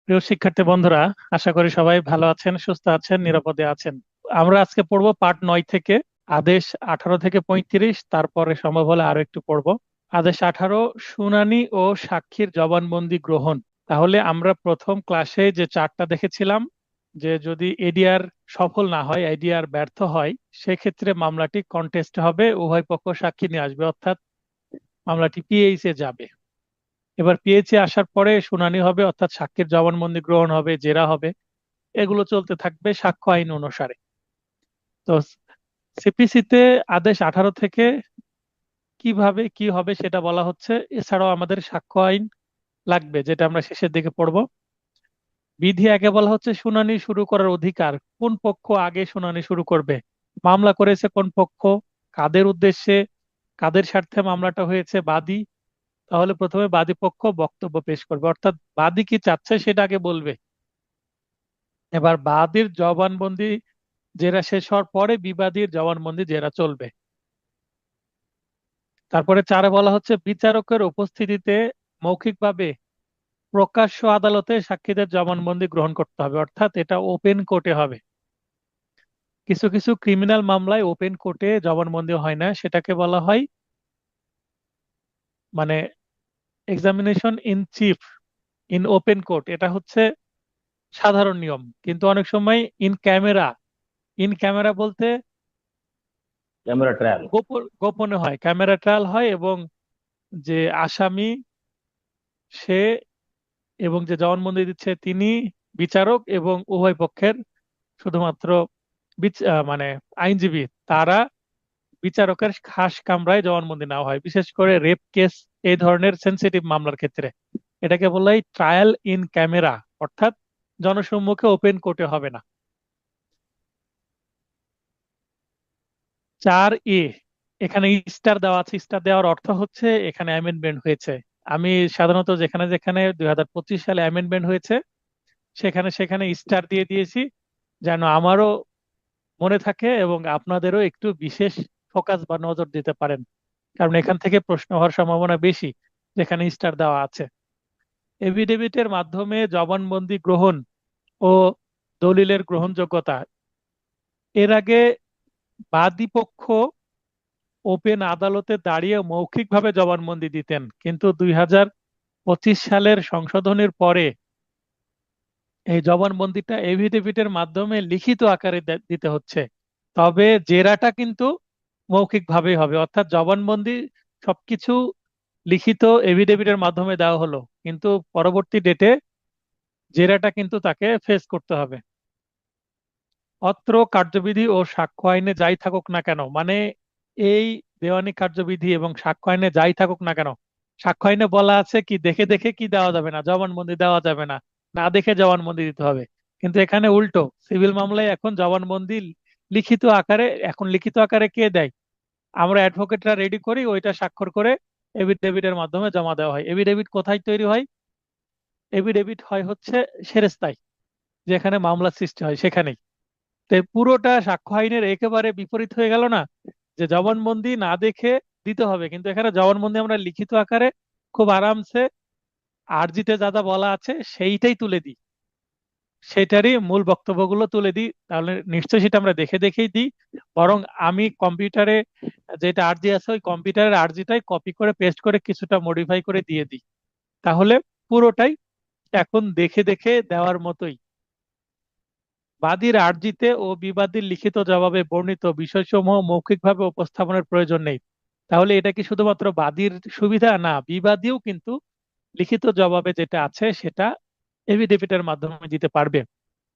প্রিয় শিক্ষার্থী বন্ধুরা, আশা করি সবাই ভালো আছেন, সুস্থ আছেন, নিরাপদে আছেন। আমরা আজকে পড়বো পার্ট 9 থেকে আদেশ 18 থেকে 35, তারপরে সম্ভব হলে আরো একটু পড়বো। আদেশ 18, শুনানি ও সাক্ষীর জবানবন্দি গ্রহণ। তাহলে আমরা প্রথম ক্লাসে যে চার্টটা দেখেছিলাম, যে যদি এডিআর সফল না হয়, এডিআর ব্যর্থ হয়, সেক্ষেত্রে মামলাটি কন্টেস্ট হবে, উভয় পক্ষ সাক্ষী নিয়ে আসবে, অর্থাৎ মামলাটি পিএইচ এ যাবে। এবার পিএইচে আসার পরে শুনানি হবে, অর্থাৎ সাক্ষীর জবানবন্দি গ্রহণ হবে, জেরা হবে, এগুলো চলতে থাকবে সাক্ষ্য আইন অনুসারে। তো সিপিসিতে আদেশ 18 থেকে কিভাবে কি হবে সেটা বলা হচ্ছে। এছাড়াও আমাদের সাক্ষ্য আইন লাগবে, যেটা আমরা শেষের দিকে পড়বো। বিধি আগে বলা হচ্ছে শুনানি শুরু করার অধিকার, কোন পক্ষ আগে শুনানি শুরু করবে, মামলা করেছে কোন পক্ষ, কাদের উদ্দেশ্যে, কাদের স্বার্থে মামলাটা হয়েছে, বাদী। তাহলে প্রথমে বাদী পক্ষ বক্তব্য পেশ করবে, অর্থাৎ বাদী কি চাচ্ছে সেটা আগে বলবে। এবার বাদীর জবানবন্দি জেরা শেষ হওয়ার পরে বিবাদীর জবানবন্দি জেরা চলবে। তারপরে 4-এ বলা হচ্ছে বিচারকের উপস্থিতিতে মৌখিকভাবে প্রকাশ্য আদালতে সাক্ষীদের জবানবন্দি গ্রহণ করতে হবে, অর্থাৎ এটা ওপেন কোর্টে হবে। কিছু কিছু ক্রিমিনাল মামলায় ওপেন কোর্টে জবানবন্দি হয় না, সেটাকে বলা হয় মানে examination in chief in open court, এটা হচ্ছে সাধারণ নিয়ম। কিন্তু অনেক সময় ইন ক্যামেরা, ইন ক্যামেরা বলতে ক্যামেরা ট্রায়াল। গোপনে হয়, ক্যামেরা ট্রায়াল হয়, এবং যে আসামি সে এবং যে জবানবন্দি দিচ্ছে তিনি বিচারক, এবং উভয় পক্ষের শুধুমাত্র মানে আইনজীবী তারা বিচারকের খাস কামরায় জবানবন্দি নেওয়া হয়, বিশেষ করে রেপ কেস, এই ধরনের সেনসিটিভ মামলার ক্ষেত্রে। এটাকে বলা হয় ট্রায়াল ইন ক্যামেরা, অর্থাৎ জনসম্মুখে ওপেন কোর্টে হবে না। 4 এ, এখানে স্টার দেওয়া আছে, স্টার দেওয়ার অর্থ হচ্ছে এখানে অ্যামেন্ডমেন্ট হয়েছে। আমি সাধারণত যেখানে যেখানে 2025 সালে অ্যামেন্ডমেন্ট হয়েছে সেখানে সেখানে স্টার দিয়ে দিয়েছি, যেন আমারও মনে থাকে এবং আপনাদেরও একটু বিশেষ ফোকাস বা নজর দিতে পারেন, কারণ এখান থেকে প্রশ্ন হওয়ার সম্ভাবনা বেশি যেখানে স্টার দেওয়া আছে। এফিডেভিটের মাধ্যমে জবানবন্দি গ্রহণ ও দলিলের গ্রহণযোগ্যতা। এর আগে বাদী পক্ষ ওপেন আদালতে দাঁড়িয়ে মৌখিকভাবে জবানবন্দি দিতেন, কিন্তু 2025 সালের সংশোধনের পরে এই জবানবন্দিটা এফিডেভিটের মাধ্যমে লিখিত আকারে দিতে হচ্ছে। তবে জেরাটা কিন্তু মৌখিক ভাবেই হবে, অর্থাৎ জবানবন্দি সবকিছু লিখিত এফিডেভিটের মাধ্যমে দেওয়া হলো, কিন্তু পরবর্তী ডেটে জেরাটা কিন্তু তাকে ফেস করতে হবে। অত্র কার্যবিধি ও সাক্ষ্য আইনে যাই থাকুক না কেন, মানে এই দেওয়ানি কার্যবিধি এবং সাক্ষ্য আইনে যাই থাকুক না কেন, সাক্ষ্য আইনে বলা আছে কি দেখে দেখে কি দেওয়া যাবে না, জবানবন্দি দেওয়া যাবে না, না দেখে জবানবন্দি দিতে হবে। কিন্তু এখানে উল্টো, সিভিল মামলায় এখন জবানবন্দি লিখিত আকারে, এখন লিখিত আকারে কে দেয়, আমরা অ্যাডভোকেটরা রেডি করি, ওইটা স্বাক্ষর করে এফিডেভিটের মাধ্যমে জমা দেওয়া হয়। এফিডেভিট কোথায় তৈরি হয়? এফিডেভিট হয় হচ্ছে সেরেস্তায়, যেখানে মামলা সৃষ্টি হয় সেখানেই। তো এই পুরোটা সাক্ষ্য আইনের একেবারে বিপরীত হয়ে গেল না, যে জবানবন্দি না দেখে দিতে হবে, কিন্তু এখানে জবানবন্দি আমরা লিখিত আকারে খুব আরামসে আরজিতে যা যা বলা আছে সেইটাই তুলে দিই, সেটারই মূল বক্তব্যগুলো তুলে দিই। তাহলে নিশ্চয়ই সেটা আমরা দেখে দেখেই দিই, বরং আমি কম্পিউটারে যেটা আরজি আছে ওই কম্পিউটারের আরজিটাই কপি করে পেস্ট করে কিছুটা মডিফাই করে দিয়ে দিই। তাহলে পুরোটাই এখন দেখে দেখে দেওয়ার মতোই। বাদীর আরজিতে ও বিবাদীর লিখিত জবাবে বর্ণিত বিষয়সমূহ মৌখিকভাবে উপস্থাপনের প্রয়োজন নেই। তাহলে এটা কি শুধুমাত্র বাদীর সুবিধা? না, বিবাদীও কিন্তু লিখিত জবাবে যেটা আছে সেটা এফিডেভিটের মাধ্যমে দিতে পারবে।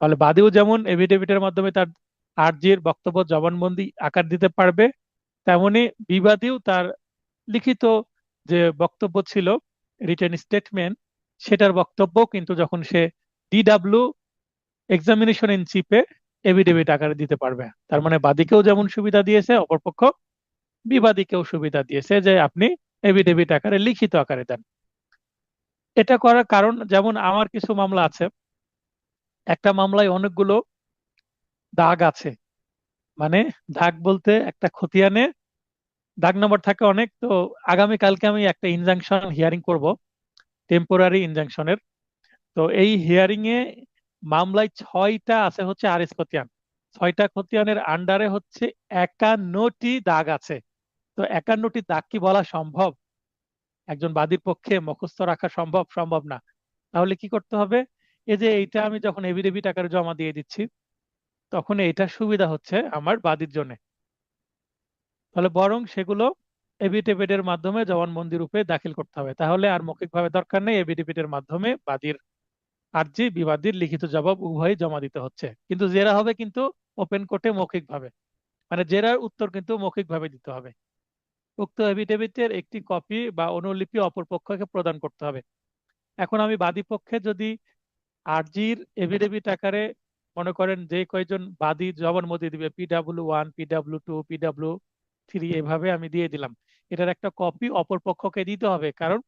তাহলে বাদীও যেমন এফিডেভিটের মাধ্যমে তার আরজির বক্তব্য জবানবন্দি আকার দিতে পারবে, তেমনি বিবাদীও তার লিখিত যে বক্তব্য ছিল, রিটেন স্টেটমেন্ট, সেটার বক্তব্য কিন্তু যখন সে ডিডাব্লিউ এক্সামিনেশন ইন চিফে এফিডেভিট আকারে দিতে পারবে। তার মানে বাদীকেও যেমন সুবিধা দিয়েছে, অপরপক্ষ বিবাদীকেও সুবিধা দিয়েছে যে আপনি এফিডেভিট আকারে লিখিত আকারে দেন। এটা করার কারণ, যেমন আমার কিছু মামলা আছে, একটা মামলায় অনেকগুলো দাগ আছে, মানে দাগ বলতে একটা খতিয়ানে দাগ নাম্বার থাকে অনেক। তো আগামী কালকে আমি একটা ইনজাংশন হিয়ারিং করব, টেম্পোরারি ইনজাংশনের। তো এই হিয়ারিং এ মামলায় 6টা আছে হচ্ছে আরিস খতিয়ান। 6টা খতিয়ানের আন্ডারে হচ্ছে 51টি দাগ আছে। তো 51টি দাগ কি বলা সম্ভব? একজন বাদীর পক্ষে মুখস্থ রাখা সম্ভব? সম্ভব না। তাহলে কি করতে হবে? এই যে এইটা আমি যখন এফিডেভিট আকারে জমা দিয়ে দিচ্ছি, তখন এইটা সুবিধা হচ্ছে আমার বাদীর জন্য। তাহলে বরং সেগুলো এফিডেভিটের মাধ্যমে জবানবন্দি রূপে দাখিল করতে হবে। তাহলে আর মৌখিকভাবে দরকার নেই, এফিডেভিটের মাধ্যমে বাদীর আর্জি বিবাদীর লিখিত জবাব উভয়ই জমা দিতে হচ্ছে। কিন্তু জেরা হবে কিন্তু ওপেন কোর্টে মৌখিকভাবে, মানে জেরার উত্তর কিন্তু মৌখিকভাবে দিতে হবে। উক্ত এফিডেভিটের একটি কপি বা অনুলিপি অপর পক্ষকে প্রদান করতে হবে। এখন আমি বাদী পক্ষে যদি আরজির এফিডেভিট আকারে, মনে করেন যে কয়জন বাদী জবানবন্দি দিবে, PW1, PW2, PW3, এভাবে আমি দিয়ে দিলাম। এটার একটা কপি অপর পক্ষকে দিতে হবে, কারণ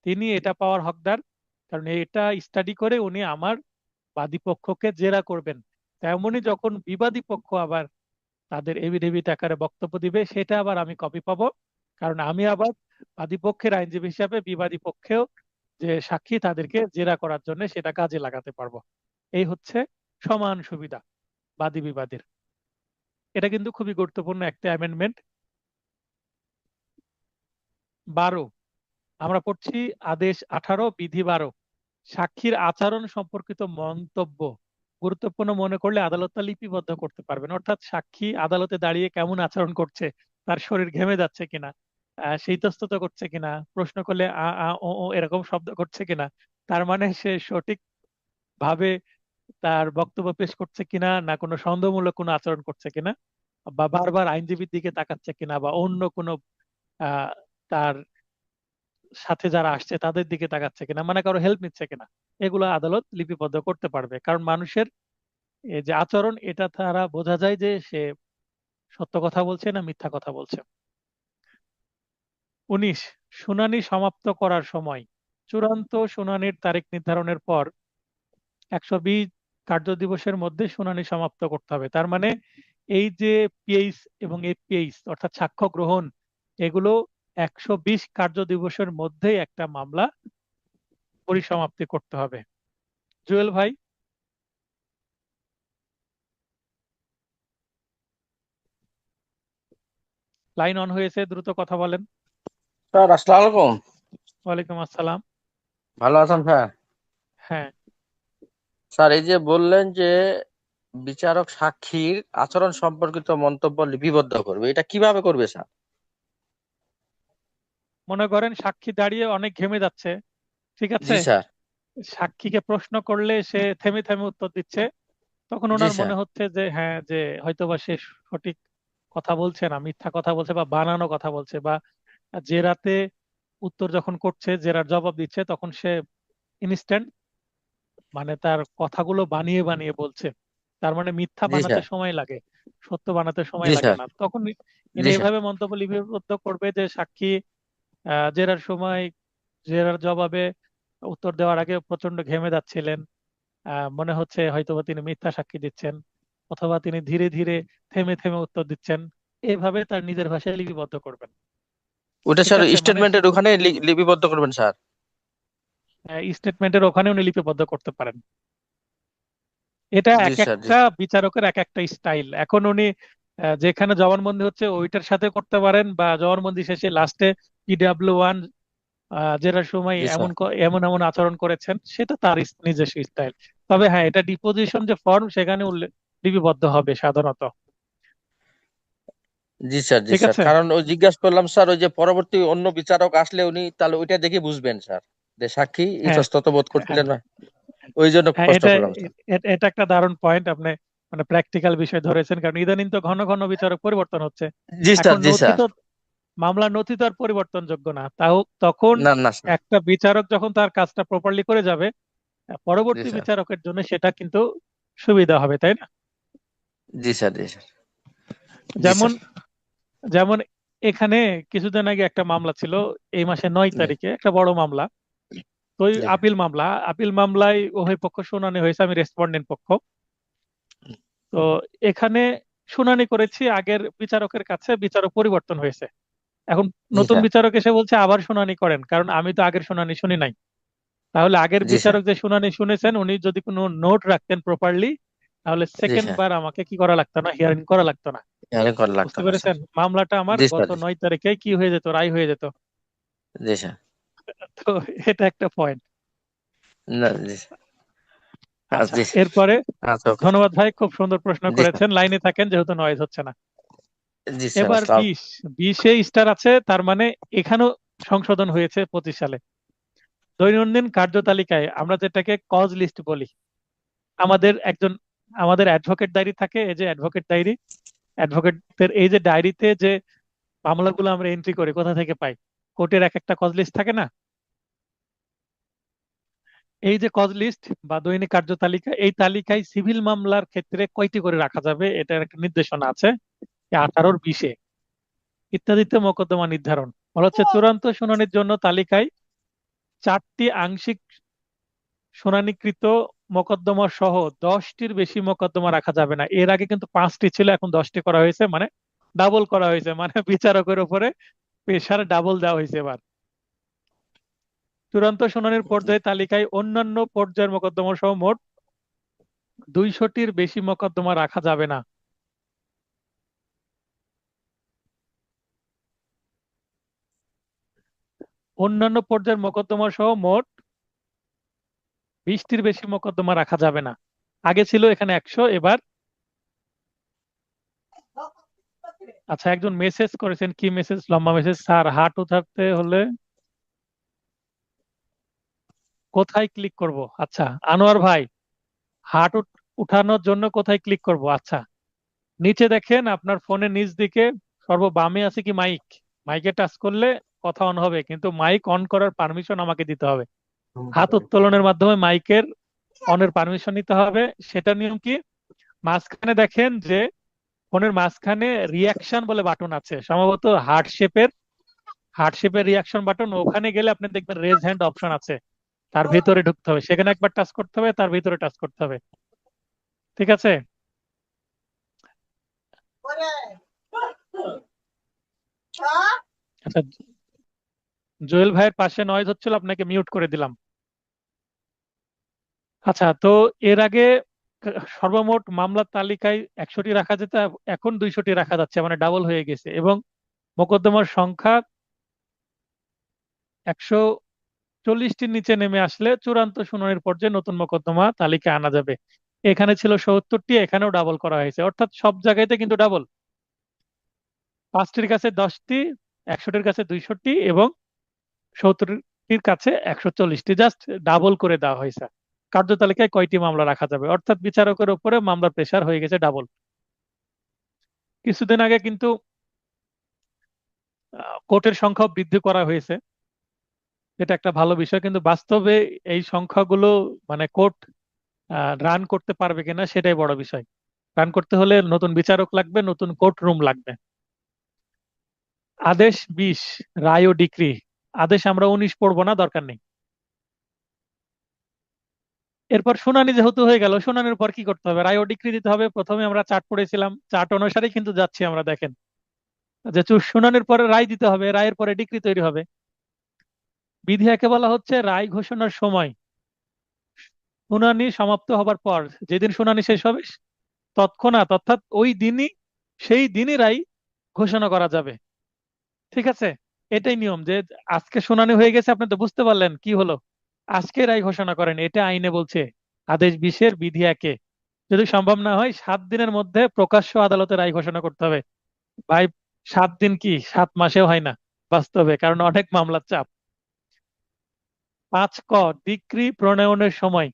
তিনি এটা পাওয়ার হকদার। কারণ এটা স্টাডি করে উনি আমার বাদী পক্ষকে জেরা করবেন। তেমনি যখন বিবাদী পক্ষ আবার তাদের এফিডেভিট আকারে বক্তব্য দিবে, সেটা আবার আমি কপি পাবো। কারণ আমি আবার বাদী পক্ষের আইনজীবী হিসাবে বিবাদী পক্ষেও যে সাক্ষী তাদেরকে জেরা করার জন্য সেটা কাজে লাগাতে পারবো। এই হচ্ছে সমান সুবিধা বাদী বিবাদীর। এটা কিন্তু খুবই গুরুত্বপূর্ণ একটা অ্যামেন্ডমেন্ট। 12 আমরা পড়ছি আদেশ 18 বিধি 12, সাক্ষীর আচরণ সম্পর্কিত মন্তব্য গুরুত্বপূর্ণ মনে করলে আদালত তা লিপিবদ্ধ করতে পারবেন। অর্থাৎ সাক্ষী আদালতে দাঁড়িয়ে কেমন আচরণ করছে, তার শরীর ঘেমে যাচ্ছে কিনা, সে ইতস্তত করছে কিনা, প্রশ্ন করলে আ আ ও ও এরকম শব্দ করছে কিনা, তার মানে সে সঠিক ভাবে তার বক্তব্য পেশ করছে কিনা, না কোনো সন্দেহমূলক কোনো আচরণ করছে কিনা, বা বারবার আইনজীবীর দিকে তাকাচ্ছে কিনা, বা অন্য কোনো আহ তার সাথে যারা আসছে তাদের দিকে তাকাচ্ছে কিনা, মানে কারো হেল্প নিচ্ছে কিনা, এগুলো আদালত লিপিবদ্ধ করতে পারবে। কারণ মানুষের এই যে আচরণ, এটা দ্বারা বোঝা যায় যে সে সত্য কথা বলছে না মিথ্যা কথা বলছে। 19 শুনানি সমাপ্ত করার সময়, চূড়ান্ত শুনানির তারিখ নির্ধারণের পর 120 কার্যদিবসের মধ্যে শুনানি সমাপ্ত করতে হবে। তার মানে এই যে পিএইচ এবং এপিএইচ অর্থাৎ সাক্ষ্য গ্রহণ, এগুলো 120 কার্যদিবসের মধ্যেই একটা মামলা পরিসমাপ্তি করতে হবে। জুয়েল ভাই, লাইন অন হয়েছে, দ্রুত কথা বলেন। স্যার আসসালামু আলাইকুম। ওয়ালাইকুম আসসালাম। ভালো আছেন স্যার? হ্যাঁ, স্যার এই যে বললেন যে বিচারক সাক্ষীর আচরণ সম্পর্কিত মন্তব্য লিপিবদ্ধ করবে, এটা কিভাবে করবে স্যার? মনে করেন সাক্ষী দাঁড়িয়ে অনেক ঘেমে যাচ্ছে, ঠিক জি আছে? স্যার। সাক্ষীকে প্রশ্ন করলে সে থেমে থেমে উত্তর দিচ্ছে, তখন জি ওনার স্যার। মনে হচ্ছে যে হ্যাঁ, যে হয়তোবা সে সঠিক কথা বলছে না, মিথ্যা কথা বলছে বা বানানো কথা বলছে, বা জেরাতে উত্তর যখন করছে, জেরার জবাব দিচ্ছে, তখন সে ইনস্ট্যান্ট, মানে তার কথাগুলো বানিয়ে বানিয়ে বলছে। তার মানে মিথ্যা জি বানাতে স্যার। সময় লাগে, সত্য বানাতে সময় জি লাগে স্যার। না। তখন ইনি জি স্যার। এভাবে মন্তব্য লিপিবদ্ধ করবে যে সাক্ষী জেরার সময়, জেরার জবাবে উত্তর দেওয়ার আগে প্রচন্ড ঘেমে যাচ্ছিলেন। মনে হচ্ছে হয়তোবা তিনি মিথ্যা সাক্ষী দিচ্ছেন, অথবা তিনি ধীরে ধীরে থেমে থেমে উত্তর দিচ্ছেন। এভাবে তার নিজের ভাষায় লিপিবদ্ধ করবেন। ওটা ঠিক স্যার আছে, মানে স্টেটমেন্টের ওখানে লিপিবদ্ধ করবেন স্যার? স্টেটমেন্টের ওখানে উনি লিপিবদ্ধ করতে পারেন। এটা জি এক স্যার। জি একটা বিচারকের এক একটা স্টাইল। এখন উনি যেখানে জবানবন্দি হচ্ছে ওইটার সাথে করতে পারেন, বা জবানবন্দি শেষে লাস্টে PW1 জেরার সময় জি স্যার। এমন এমন আচরণ করেছেন, সেটা তার নিজস্ব স্টাইল। তবে হ্যাঁ, এটা ডিপোজিশন যে ফর্ম, সেখানে লিপিবদ্ধ হবে সাধারণত। জি স্যার। জি ঠিক স্যার, আছে। কারণ ওই জিজ্ঞাসা করলাম স্যার, ওই যে পরবর্তী অন্য বিচারক আসলে উনি তাহলে ওইটা দেখে বুঝবেন স্যার, যে সাক্ষী হ্যাঁ, ইতস্তত বোধ হ্যাঁ, করছিলেন না। ওই জন্য হ্যাঁ, প্রশ্ন এটা করলাম স্যার। এটা একটা দারুণ পয়েন্ট আপনি, মানে প্র্যাকটিক্যাল বিষয় ধরেছেন। কারণ ইদানিং তো ঘন ঘন বিচারক পরিবর্তন হচ্ছে। জি স্যার। এখন জি নথি স্যার। তো, মামলার নথি তো আর পরিবর্তনযোগ্য না। তাও তখন না না স্যার। একটা বিচারক যখন তার কাজটা প্রপারলি করে যাবে, জি পরবর্তী স্যার। বিচারকের জন্য সেটা কিন্তু সুবিধা হবে, তাই না? জি স্যার। জি স্যার। জি যেমন স্যার। যেমন এখানে কিছুদিন আগে একটা মামলা ছিল, এই মাসে 9 তারিখে একটা বড় মামলা। তো ওই জি আপিল মামলায় উভয় পক্ষ শুনানি হয়েছে, আমি রেসপন্ডেন্ট পক্ষ। তো এখানে শুনানি করেছি আগের বিচারকের কাছে, বিচারক পরিবর্তন হয়েছে। এখন জি নতুন স্যার। বিচারক এসে বলছে আবার শুনানি করেন, কারণ আমি তো আগের শুনানি শুনি নাই। তাহলে আগের জি স্যার। বিচারক যে শুনানি শুনেছেন উনি যদি কোনো নোট রাখতেন প্রপারলি, তাহলে জি সেকেন্ড স্যার। বার আমাকে কি করা লাগতো না, হিয়ারিং করা লাগতো না। হেয়ারিং করা লাগতো বুঝতে না স্যার। পেরেছেন? মামলাটা আমার জি গত স্যার। 9 তারিখে কি হয়ে যেত, রায় হয়ে যেত। জি স্যার। তো এটা একটা পয়েন্ট। না, জি স্যার। আচ্ছা, জি এরপরে স্যার। আচ্ছা, ওকে। ধন্যবাদ ভাই, খুব সুন্দর প্রশ্ন জি স্যার। করেছেন। লাইনে থাকেন যেহেতু নয়েজ হচ্ছে না। জি স্যার, এবার আসসালাম। 20 স্টার আছে, তার মানে এখানেও সংশোধন হয়েছে 25 সালে। দৈনন্দিন কার্যতালিকায় আমরা যেটাকে কজ লিস্ট বলি, আমাদের একজন, আমাদের অ্যাডভোকেট ডায়েরি থাকে, এই যে অ্যাডভোকেট ডায়েরি, অ্যাডভোকেটদের এই যে ডায়েরিতে যে মামলাগুলো আমরা এন্ট্রি করি কোথা থেকে পাই, কোর্টের এক একটা কজ লিস্ট থাকে না? এই যে কজ লিস্ট বা দৈনিক কার্যতালিকা, এই তালিকায় সিভিল মামলার ক্ষেত্রে কয়টি করে রাখা যাবে এটার একটা নির্দেশনা আছে 18-20 ইত্যাদিতে মোকদ্দমা নির্ধারণ। বলা হচ্ছে চূড়ান্ত শুনানির জন্য তালিকায় 4টি আংশিক শুনানিকৃত মোকদ্দমা সহ 10টির বেশি মোকদ্দমা রাখা যাবে না। এর আগে কিন্তু 5টি ছিল, এখন 10টি করা হয়েছে, মানে ডাবল করা হয়েছে, মানে বিচারকের উপরে প্রেশার ডাবল দেওয়া হয়েছে এবার। চূড়ান্ত শুনানির পর্যায়ে তালিকায় অন্যান্য পর্যায়ের মোকদ্দমা সহ মোট 200টির বেশি মোকদ্দমা রাখা যাবে না। অন্যান্য পর্যায়ের মোকদ্দমা সহ মোট 20টির বেশি মোকদ্দমা রাখা যাবে না। আগে ছিল এখানে 100, এবার। আচ্ছা, একজন মেসেজ করেছেন, কি মেসেজ? লম্বা মেসেজ। স্যার, হাট উঠাতে হলে কোথায় ক্লিক করব? আচ্ছা, আনোয়ার ভাই, হাট উঠানোর জন্য কোথায় ক্লিক করব? আচ্ছা, নিচে দেখেন আপনার ফোনের নিচ দিকে সর্ববামে আছে কি মাইক? মাইকে টাচ করলে কথা অন হবে, কিন্তু মাইক অন করার পারমিশন আমাকে দিতে হবে। হাত উত্তোলনের মাধ্যমে মাইকের অনের পারমিশন নিতে হবে। সেটা নিয়ম কি? মাঝখানে দেখেন যে ফোনের মাঝখানে রিয়াকশন বলে বাটন আছে, সম্ভবত হার্ট শেপের রিয়াকশন বাটন। ওখানে গেলে আপনি দেখবেন রেজ হ্যান্ড অপশন আছে, তার ভিতরে ঢুকতে হবে, সেখানে একবার টাচ করতে হবে, তার ভিতরে টাচ করতে হবে। ঠিক আছে? আচ্ছা, জুয়েল ভাইয়ের পাশে নয়েজ হচ্ছিল, আপনাকে মিউট করে দিলাম। আচ্ছা, তো এর আগে সর্বমোট মামলার তালিকায় 100টি রাখা যেত, এখন 200টি রাখা যাচ্ছে, মানে ডাবল হয়ে গেছে। এবং মোকদ্দমার সংখ্যা 140টির নিচে নেমে আসলে চূড়ান্ত শুনানির পর্যায়ে নতুন মোকদ্দমা তালিকায় আনা যাবে। এখানে ছিল 70টি, এখানেও ডাবল করা হয়েছে, অর্থাৎ সব জায়গাতে কিন্তু ডাবল। 5টির কাছে 10টি, 100টির কাছে 200টি, এবং 70টির কাছে 140টি, জাস্ট ডাবল করে দেওয়া হয়েছে। কার্যতালিকায় কয়টি মামলা রাখা যাবে, অর্থাৎ বিচারকের উপরে মামলার প্রেশার হয়ে গেছে ডাবল। কিছুদিন আগে কিন্তু কোর্টের সংখ্যা বৃদ্ধি করা হয়েছে, এটা একটা ভালো বিষয়, কিন্তু বাস্তবে এই সংখ্যাগুলো মানে কোর্ট রান করতে পারবে কিনা সেটাই বড় বিষয়। রান করতে হলে নতুন বিচারক লাগবে, নতুন কোর্ট রুম লাগবে। আদেশ 20, রায় ও ডিক্রি। আদেশ আমরা 19 পড়বো না, দরকার নেই। এরপর শুনানি যেহেতু হয়ে গেল, শুনানির পর কি করতে হবে? রায় ও ডিক্রি দিতে হবে। প্রথমে আমরা চার্ট পড়েছিলাম, চার্ট অনুসারেই কিন্তু যাচ্ছি আমরা, দেখেন যে শুনানির পরে রায় দিতে হবে, রায়ের পরে ডিক্রি তৈরি হবে। বিধি একে বলা হচ্ছে রায় ঘোষণার সময়, শুনানি সমাপ্ত হবার পর, যেদিন শুনানি শেষ হবে তৎক্ষণাৎ, অর্থাৎ ওই দিনই, সেই দিনই রায় ঘোষণা করা যাবে। ঠিক আছে? এটাই নিয়ম, যে আজকে শুনানি হয়ে গেছে, আপনি তো বুঝতে পারলেন কি হলো, আজকে রায় ঘোষণা করেন, এটা আইনে বলছে। আদেশ 20-এর বিধি 1-এ যদি সম্ভব না হয় 7 দিনের মধ্যে প্রকাশ্য আদালতে রায় ঘোষণা করতে হবে। ভাই, 7 দিন কি 7 মাসেও হয় না বাস্তবে, কারণ অনেক মামলার চাপ। 5 ক, ডিক্রি প্রণয়নের সময়।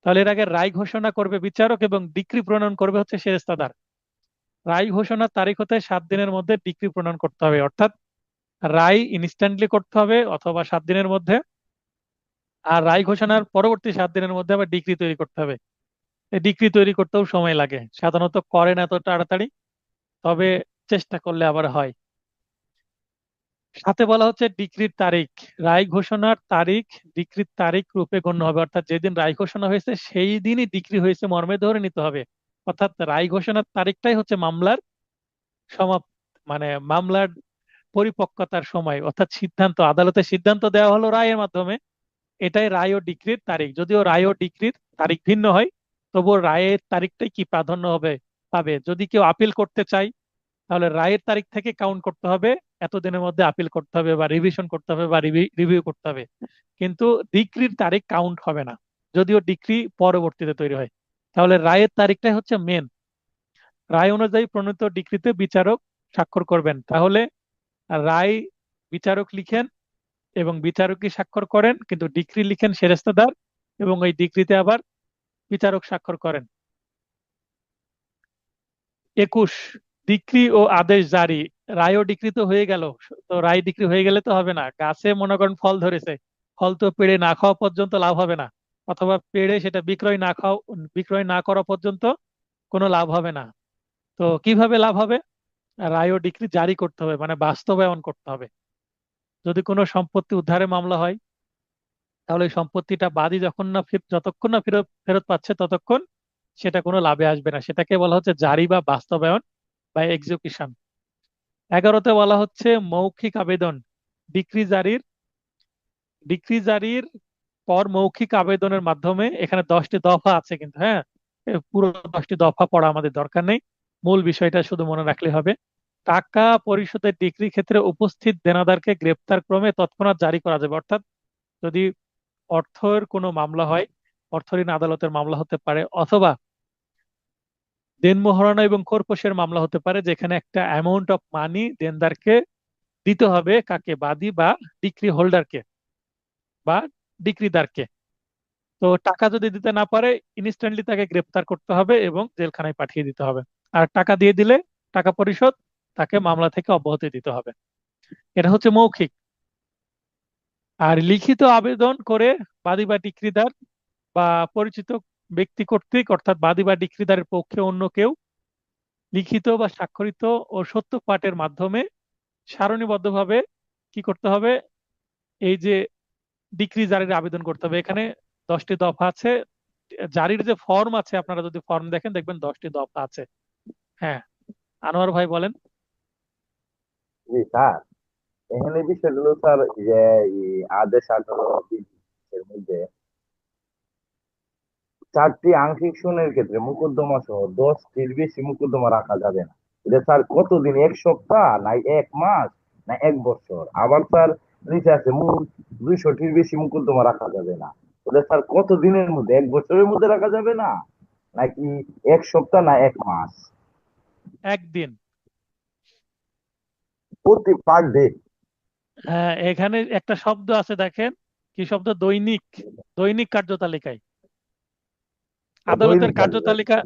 তাহলে এর আগে রায় ঘোষণা করবে বিচারক এবং ডিক্রি প্রণয়ন করবে হচ্ছে সেরেস্তাদার। রায় ঘোষণার তারিখ হতে 7 দিনের মধ্যে ডিক্রি প্রণয়ন করতে হবে, অর্থাৎ রায় ইনস্ট্যান্টলি করতে হবে অথবা 7 দিনের মধ্যে। আর রায় ঘোষণার পরবর্তী 7 দিনের মধ্যে আবার ডিক্রি তৈরি করতে হবে। এই ডিক্রি তৈরি করতেও সময় লাগে, সাধারণত করে না এত তাড়াতাড়ি, তবে চেষ্টা করলে আবার হয়। সাথে বলা হচ্ছে ডিক্রির তারিখ। রায় ঘোষণার তারিখ ডিক্রির তারিখ রূপে গণ্য হবে, অর্থাৎ যেদিন রায় ঘোষণা হয়েছে সেই দিনই ডিক্রি হয়েছে মর্মে ধরে নিতে হবে। অর্থাৎ রায় ঘোষণার তারিখটাই হচ্ছে মামলার সমাপ মানে মামলার পরিপক্কতার সময়, অর্থাৎ সিদ্ধান্ত, আদালতের সিদ্ধান্ত দেওয়া হলো রায়ের মাধ্যমে, এটাই রায় ও ডিক্রির তারিখ। যদিও রায় ও ডিক্রির তারিখ ভিন্ন হয়, তবুও রায়ের তারিখটাই কি প্রাধান্য হবে পাবে। যদি কেউ আপিল করতে চায় তাহলে রায়ের তারিখ থেকে কাউন্ট করতে হবে, এতদিনের মধ্যে আপিল করতে হবে বা রিভিশন করতে হবে বা রিভিউ করতে হবে। কিন্তু ডিক্রির তারিখ কাউন্ট হবে না, যদিও ডিক্রি পরবর্তীতে তৈরি হয়। তাহলে রায়ের তারিখটাই হচ্ছে মেন। রায় অনুযায়ী প্রণীত ডিক্রিতে বিচারক স্বাক্ষর করবেন। তাহলে রায় বিচারক লিখেন এবং বিচারকই স্বাক্ষর করেন, কিন্তু ডিক্রি লিখেন সেরেস্তাদার এবং ওই ডিক্রিতে আবার বিচারক স্বাক্ষর করেন। 21, ডিক্রি ও আদেশ জারি। রায় ও ডিক্রি তো হয়ে গেল। তো রায় ডিক্রি হয়ে গেলে তো হবে না, গাছে মনে করেন ফল ধরেছে, ফল তো পেড়ে না খাওয়া পর্যন্ত লাভ হবে না, অথবা পেড়ে সেটা বিক্রয় না করা পর্যন্ত কোনো লাভ হবে না। তো কিভাবে লাভ হবে? রায় ও ডিক্রি জারি করতে হবে, মানে বাস্তবায়ন করতে হবে। যদি কোনো সম্পত্তি উদ্ধারে মামলা হয়, তাহলে ওই সম্পত্তিটা বাদী যতক্ষণ না ফেরত ফেরত পাচ্ছে ততক্ষণ সেটা কোনো লাভে আসবে না। সেটাকে বলা হচ্ছে জারি বা বাস্তবায়ন বা এক্সিকিউশন। 11তে বলা হচ্ছে মৌখিক আবেদন। ডিক্রি জারির ডিক্রি জারির পর মৌখিক আবেদনের মাধ্যমে, এখানে 10টি দফা আছে কিন্তু, হ্যাঁ, পুরো 10টি দফা পড়া আমাদের দরকার নেই, মূল বিষয়টা শুধু মনে রাখলে হবে। টাকা পরিশোধের ডিক্রি ক্ষেত্রে উপস্থিত দেনাদারকে গ্রেপ্তার ক্রমে তৎক্ষণাৎ জারি করা যাবে। অর্থাৎ যদি অর্থের কোনো মামলা হয়, অর্থঋণ আদালতের মামলা হতে পারে, অথবা দেনমোহরানা এবং খোরপোশের মামলা হতে পারে, যেখানে একটা অ্যামাউন্ট অফ মানি দেনদারকে দিতে হবে, কাকে, বাদী বা ডিক্রি হোল্ডারকে বা ডিক্রিদারকে। তো টাকা যদি দিতে না পারে, ইনস্ট্যান্টলি তাকে গ্রেপ্তার করতে হবে এবং জেলখানায় পাঠিয়ে দিতে হবে। আর টাকা দিয়ে দিলে, টাকা পরিশোধ, তাকে মামলা থেকে অব্যাহতি দিতে হবে। এটা হচ্ছে মৌখিক। আর লিখিত আবেদন করে বাদী বা ডিক্রিদার বা পরিচিত ব্যক্তি কর্তৃক, অর্থাৎ বাদী বা ডিক্রিদারের পক্ষে অন্য কেউ লিখিত বা স্বাক্ষরিত ও সত্য পাঠের মাধ্যমে সারণীবদ্ধভাবে কি করতে হবে, এই যে ডিক্রি জারির আবেদন করতে হবে। এখানে 10টি দফা আছে। জারির যে ফর্ম আছে, আপনারা যদি ফর্ম দেখেন দেখবেন 10টি দফা আছে। হ্যাঁ, আনোয়ার ভাই বলেন। জি স্যার, এখানে বিষয়গুলো স্যার যে আদেশ 18 এর মধ্যে 4টি আংশিক শুনানির ক্ষেত্রে মোকদ্দমা সহ 10টির বেশি মোকদ্দমা রাখা যাবে না। এটা স্যার কতদিন, 1 সপ্তাহ না 1 মাস না 1 বছর? আবার স্যার নিচে আছে মূল 200টির বেশি মোকদ্দমা রাখা যাবে না। ওটা স্যার কত দিনের মধ্যে, 1 বছরের মধ্যে রাখা যাবে না নাকি 1 সপ্তাহ না 1 মাস? একদিন। প্রতি পার ডে? হ্যাঁ, এখানে একটা শব্দ আছে দেখেন, কি শব্দ? দৈনিক। দৈনিক কার্যতালিকায় আদালতের দৈনিক কাজ? কার্যতালিকা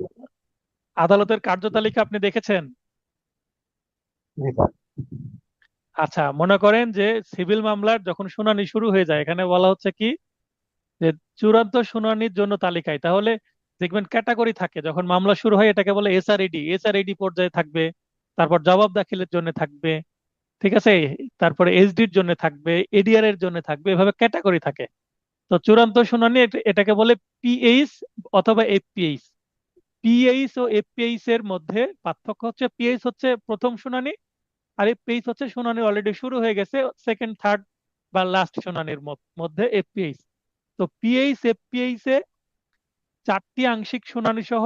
আদালতের কার্যতালিকা আপনি দেখেছেন? জি স্যার। আচ্ছা, মনে করেন যে সিভিল মামলার যখন শুনানি শুরু হয়ে যায়, এখানে বলা হচ্ছে কি যে চূড়ান্ত শুনানির জন্য তালিকায়, তাহলে দেখবেন ক্যাটাগরি থাকে। যখন মামলা শুরু হয় এটাকে বলে এসআরইডি, এসআরইডি পর্যায়ে থাকবে, তারপর জবাব দাখিলের জন্য থাকবে, ঠিক আছে, তারপরে এসডির জন্য থাকবে, এডিআর এর জন্য থাকবে, এভাবে ক্যাটাগরি থাকে। তো চূড়ান্ত শুনানি এটাকে বলে পিএইচ অথবা এফপিএইচ। পিএইচ ও এফপিএইচ এর মধ্যে পার্থক্য হচ্ছে, পিএইচ হচ্ছে প্রথম শুনানি, আর এফপিএইচ হচ্ছে শুনানি অলরেডি শুরু হয়ে গেছে, সেকেন্ড, থার্ড বা লাস্ট শুনানির মধ্যে এফপিএইচ। তো পিএইচ এফপিএইচ এ 4টি আংশিক শুনানি সহ,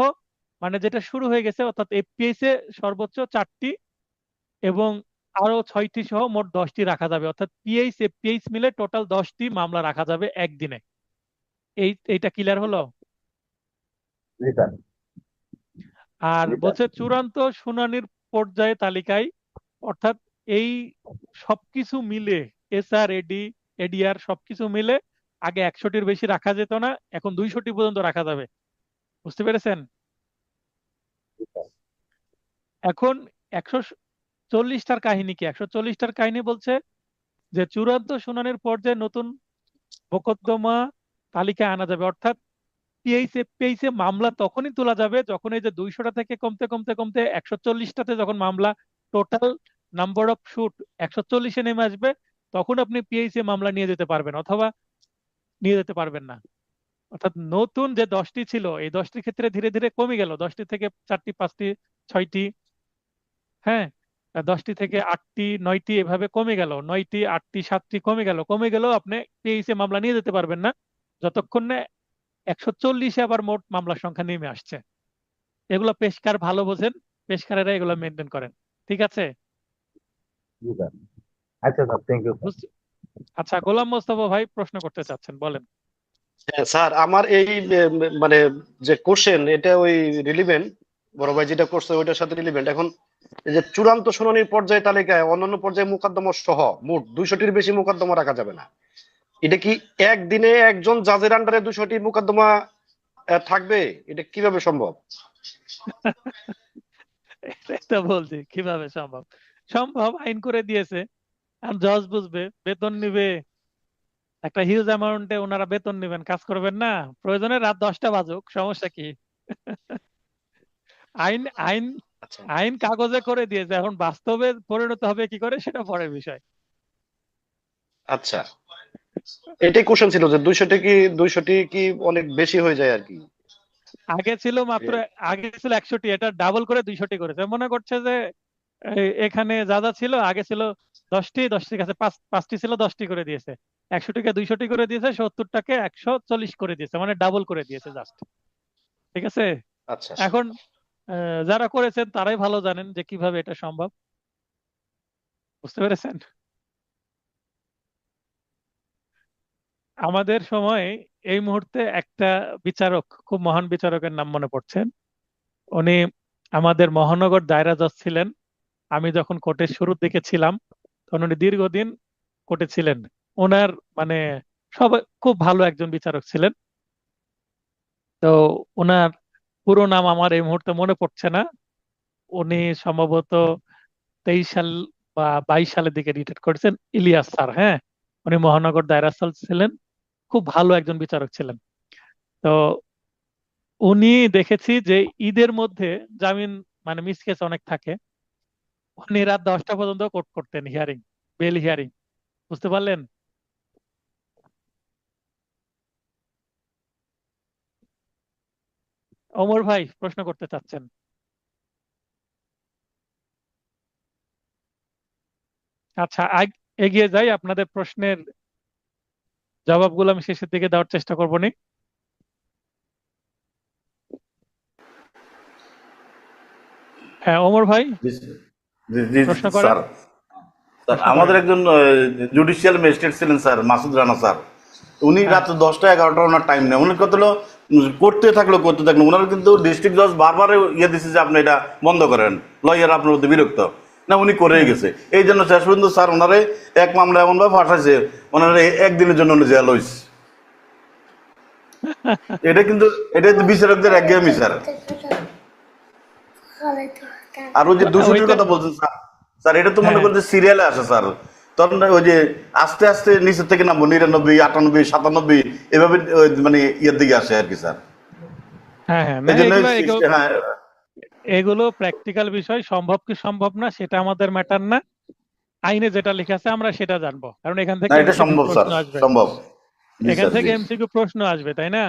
মানে যেটা শুরু হয়ে গেছে, অর্থাৎ এফপিএইচ এ সর্বোচ্চ 4টি এবং আরো 6টি সহ মোট 10টি রাখা যাবে। অর্থাৎ পিএইচ এফপিএইচ মিলে টোটাল 10টি মামলা রাখা যাবে একদিনে। এইটা ক্লিয়ার হলো? জি স্যার। আর জি স্যার। বলছে চূড়ান্ত শুনানির পর্যায়ে তালিকায়, অর্থাৎ এই সবকিছু মিলে, এসআর, এডি, এডিআর সবকিছু মিলে আগে 100টির বেশি রাখা যেত না, এখন 200টি পর্যন্ত রাখা যাবে। বুঝতে পেরেছেন? জি স্যার। এখন 140টার কাহিনী কি? 140টার কাহিনী বলছে যে চূড়ান্ত শুনানির পর্যায়ে নতুন মোকদ্দমা তালিকায় আনা যাবে। অর্থাৎ পিএইচ এ মামলা তখনই তোলা যাবে যখন এই যে 200টা থেকে কমতে কমতে কমতে 140টাতে যখন মামলা, টোটাল নাম্বার অফ শুট 140-এ নেমে আসবে, তখন আপনি পিএইচ এ মামলা নিয়ে যেতে পারবেন, অথবা নিয়ে যেতে পারবেন না। অর্থাৎ নতুন যে 10টি ছিল, এই 10টির ক্ষেত্রে ধীরে ধীরে কমে গেল, 10টি থেকে 4টি, 5টি, 6টি। হ্যাঁ, 10টি থেকে 8টি 9টি এভাবে কমে গেল, 9টি 8টি 7টি কমে গেলেও আপনি পেইসে মামলা নিয়ে যেতে পারবেন না যতক্ষণ না 140-এ আবার মোট মামলার সংখ্যা নেমে আসছে। এগুলো পেশকার ভালো বোঝেন, পেশকারেরা এগুলো মেনটেন করেন। ঠিক আছে? জি স্যার। আচ্ছা স্যার, থ্যাংক ইউ স্যার। আচ্ছা, গোলাম মোস্তফা ভাই প্রশ্ন করতে চাচ্ছেন, বলেন। হ্যাঁ স্যার, আমার এই মানে যে কোশ্চেন এটা ওই রিলিভেন্ট, বড় ভাই যেটা করছে ওইটার সাথে রিলিভেন্ট। এখন এই যে চূড়ান্ত শুনানির পর্যায়ে তালিকায় অন্যান্য পর্যায়ে মোকদ্দমা সহ মোট 200টির বেশি মোকদ্দমা রাখা যাবে না। এটা কি একদিনে একজন জাজের আন্ডারে 200টি মোকদ্দমা থাকবে? এটা কিভাবে সম্ভব? এটাই তো বলছি, কিভাবে সম্ভব? সম্ভব, আইন করে দিয়েছে। আর জজ বুঝবে, বেতন নিবে একটা হিউজ অ্যামাউন্টে, ওনারা বেতন নেবেন, কাজ করবেন না, প্রয়োজনে রাত 10টা বাজুক, সমস্যা কি? আইন আইন আচ্ছা আইন কাগজে করে দিয়েছে, এখন বাস্তবে পরিণত হবে কি করে সেটা পরের বিষয়। আচ্ছা, এটাই কোশ্চেন ছিল যে 200টি কি অনেক বেশি হয়ে যায় আর কি। আগে ছিল মাত্র, আগে ছিল 100টি, এটা ডাবল করে 200টি করেছে। মনে করছে যে এখানে যা যা ছিল, আগে ছিল 10টি, 10টির কাছে 5টি ছিল, 10টি করে দিয়েছে। 100টিকে 200টি করে দিয়েছে, 70টাকে 140 করে দিয়েছে, মানে ডাবল করে দিয়েছে জাস্ট। ঠিক আছে? আচ্ছা এখন যারা করেছেন তারাই ভালো জানেন যে কিভাবে এটা সম্ভব। বুঝতে পেরেছেন? আমাদের সময় এই মুহূর্তে একটা বিচারক, খুব মহান বিচারকের নাম মনে পড়ছেন, উনি আমাদের মহানগর দায়রা জজ ছিলেন। আমি যখন কোর্টের শুরুর দিকে ছিলাম তখন উনি দীর্ঘদিন কোর্টে ছিলেন। ওনার মানে সবাই খুব ভালো একজন বিচারক ছিলেন। তো ওনার পুরো নাম আমার এই মুহূর্তে মনে পড়ছে না। উনি সম্ভবত 23 সাল বা 22 সালের দিকে রিটায়ার করেছেন, ইলিয়াস স্যার। হ্যাঁ, উনি মহানগর দায়রা জজ ছিলেন, খুব ভালো একজন বিচারক ছিলেন। তো উনি দেখেছি যে ঈদের মধ্যে জামিন মানে মিস কেস অনেক থাকে, উনি রাত 10টা পর্যন্ত কোর্ট করতেন, হিয়ারিং, বেল হিয়ারিং। বুঝতে পারলেন? ওমর ভাই প্রশ্ন করতে চাচ্ছেন? আচ্ছা, এগিয়ে যাই, আপনাদের প্রশ্নের জবাবগুলো আমি শেষের দিকে দেওয়ার চেষ্টা করবো নি। হ্যাঁ, ওমর ভাই জি জি জি প্রশ্ন করেন, স্যার। স্যার প্রশ্ন আমাদের করেন। একজন জুডিশিয়াল ম্যাজিস্ট্রেট ছিলেন স্যার, মাসুদ রানা স্যার। উনি হ্যাঁ, রাত 10টা 11টা ওনার টাইম নেই, উনি কত হলো করতে থাকলো। ওনার কিন্তু ডিস্ট্রিক্ট জজ বারবার ইয়ে দিচ্ছে যে আপনি এটা বন্ধ করেন, লয়ার আপনার মধ্যে বিরক্ত না, উনি করেই হ্যাঁ। গেছে। এই জন্য শেষ পর্যন্ত স্যার ওনারে এক মামলা এমন ভাবে ফাঁসাইছে, ওনারে একদিনের জন্য উনি জেল হয়েছে। এটা কিন্তু বিচারকদের একঘেয়েমি স্যার। আর ওই যে 200টির ওইটা, কথা বলছেন স্যার, স্যার এটা তো মনে হ্যাঁ, করেন যে সিরিয়ালে আসে স্যার। তখন ওই যে আস্তে আস্তে নিচের থেকে নামবো 99 98 97 এভাবে মানে ইয়ের দিকে আসে আর কি স্যার। হ্যাঁ, হ্যাঁ, না এই জন্য এগুলো এগুলো হ্যাঁ। এগুলো প্র্যাকটিক্যাল বিষয়, সম্ভব কি সম্ভব না সেটা আমাদের ম্যাটার না। আইনে যেটা লেখা আছে আমরা সেটা জানবো, কারণ এখান না থেকে এটা এমসিকিউ সম্ভব স্যার, প্রশ্ন আসবে। সম্ভব। জি এখান স্যার, থেকে জি এমসিকিউ প্রশ্ন আসবে, তাই না?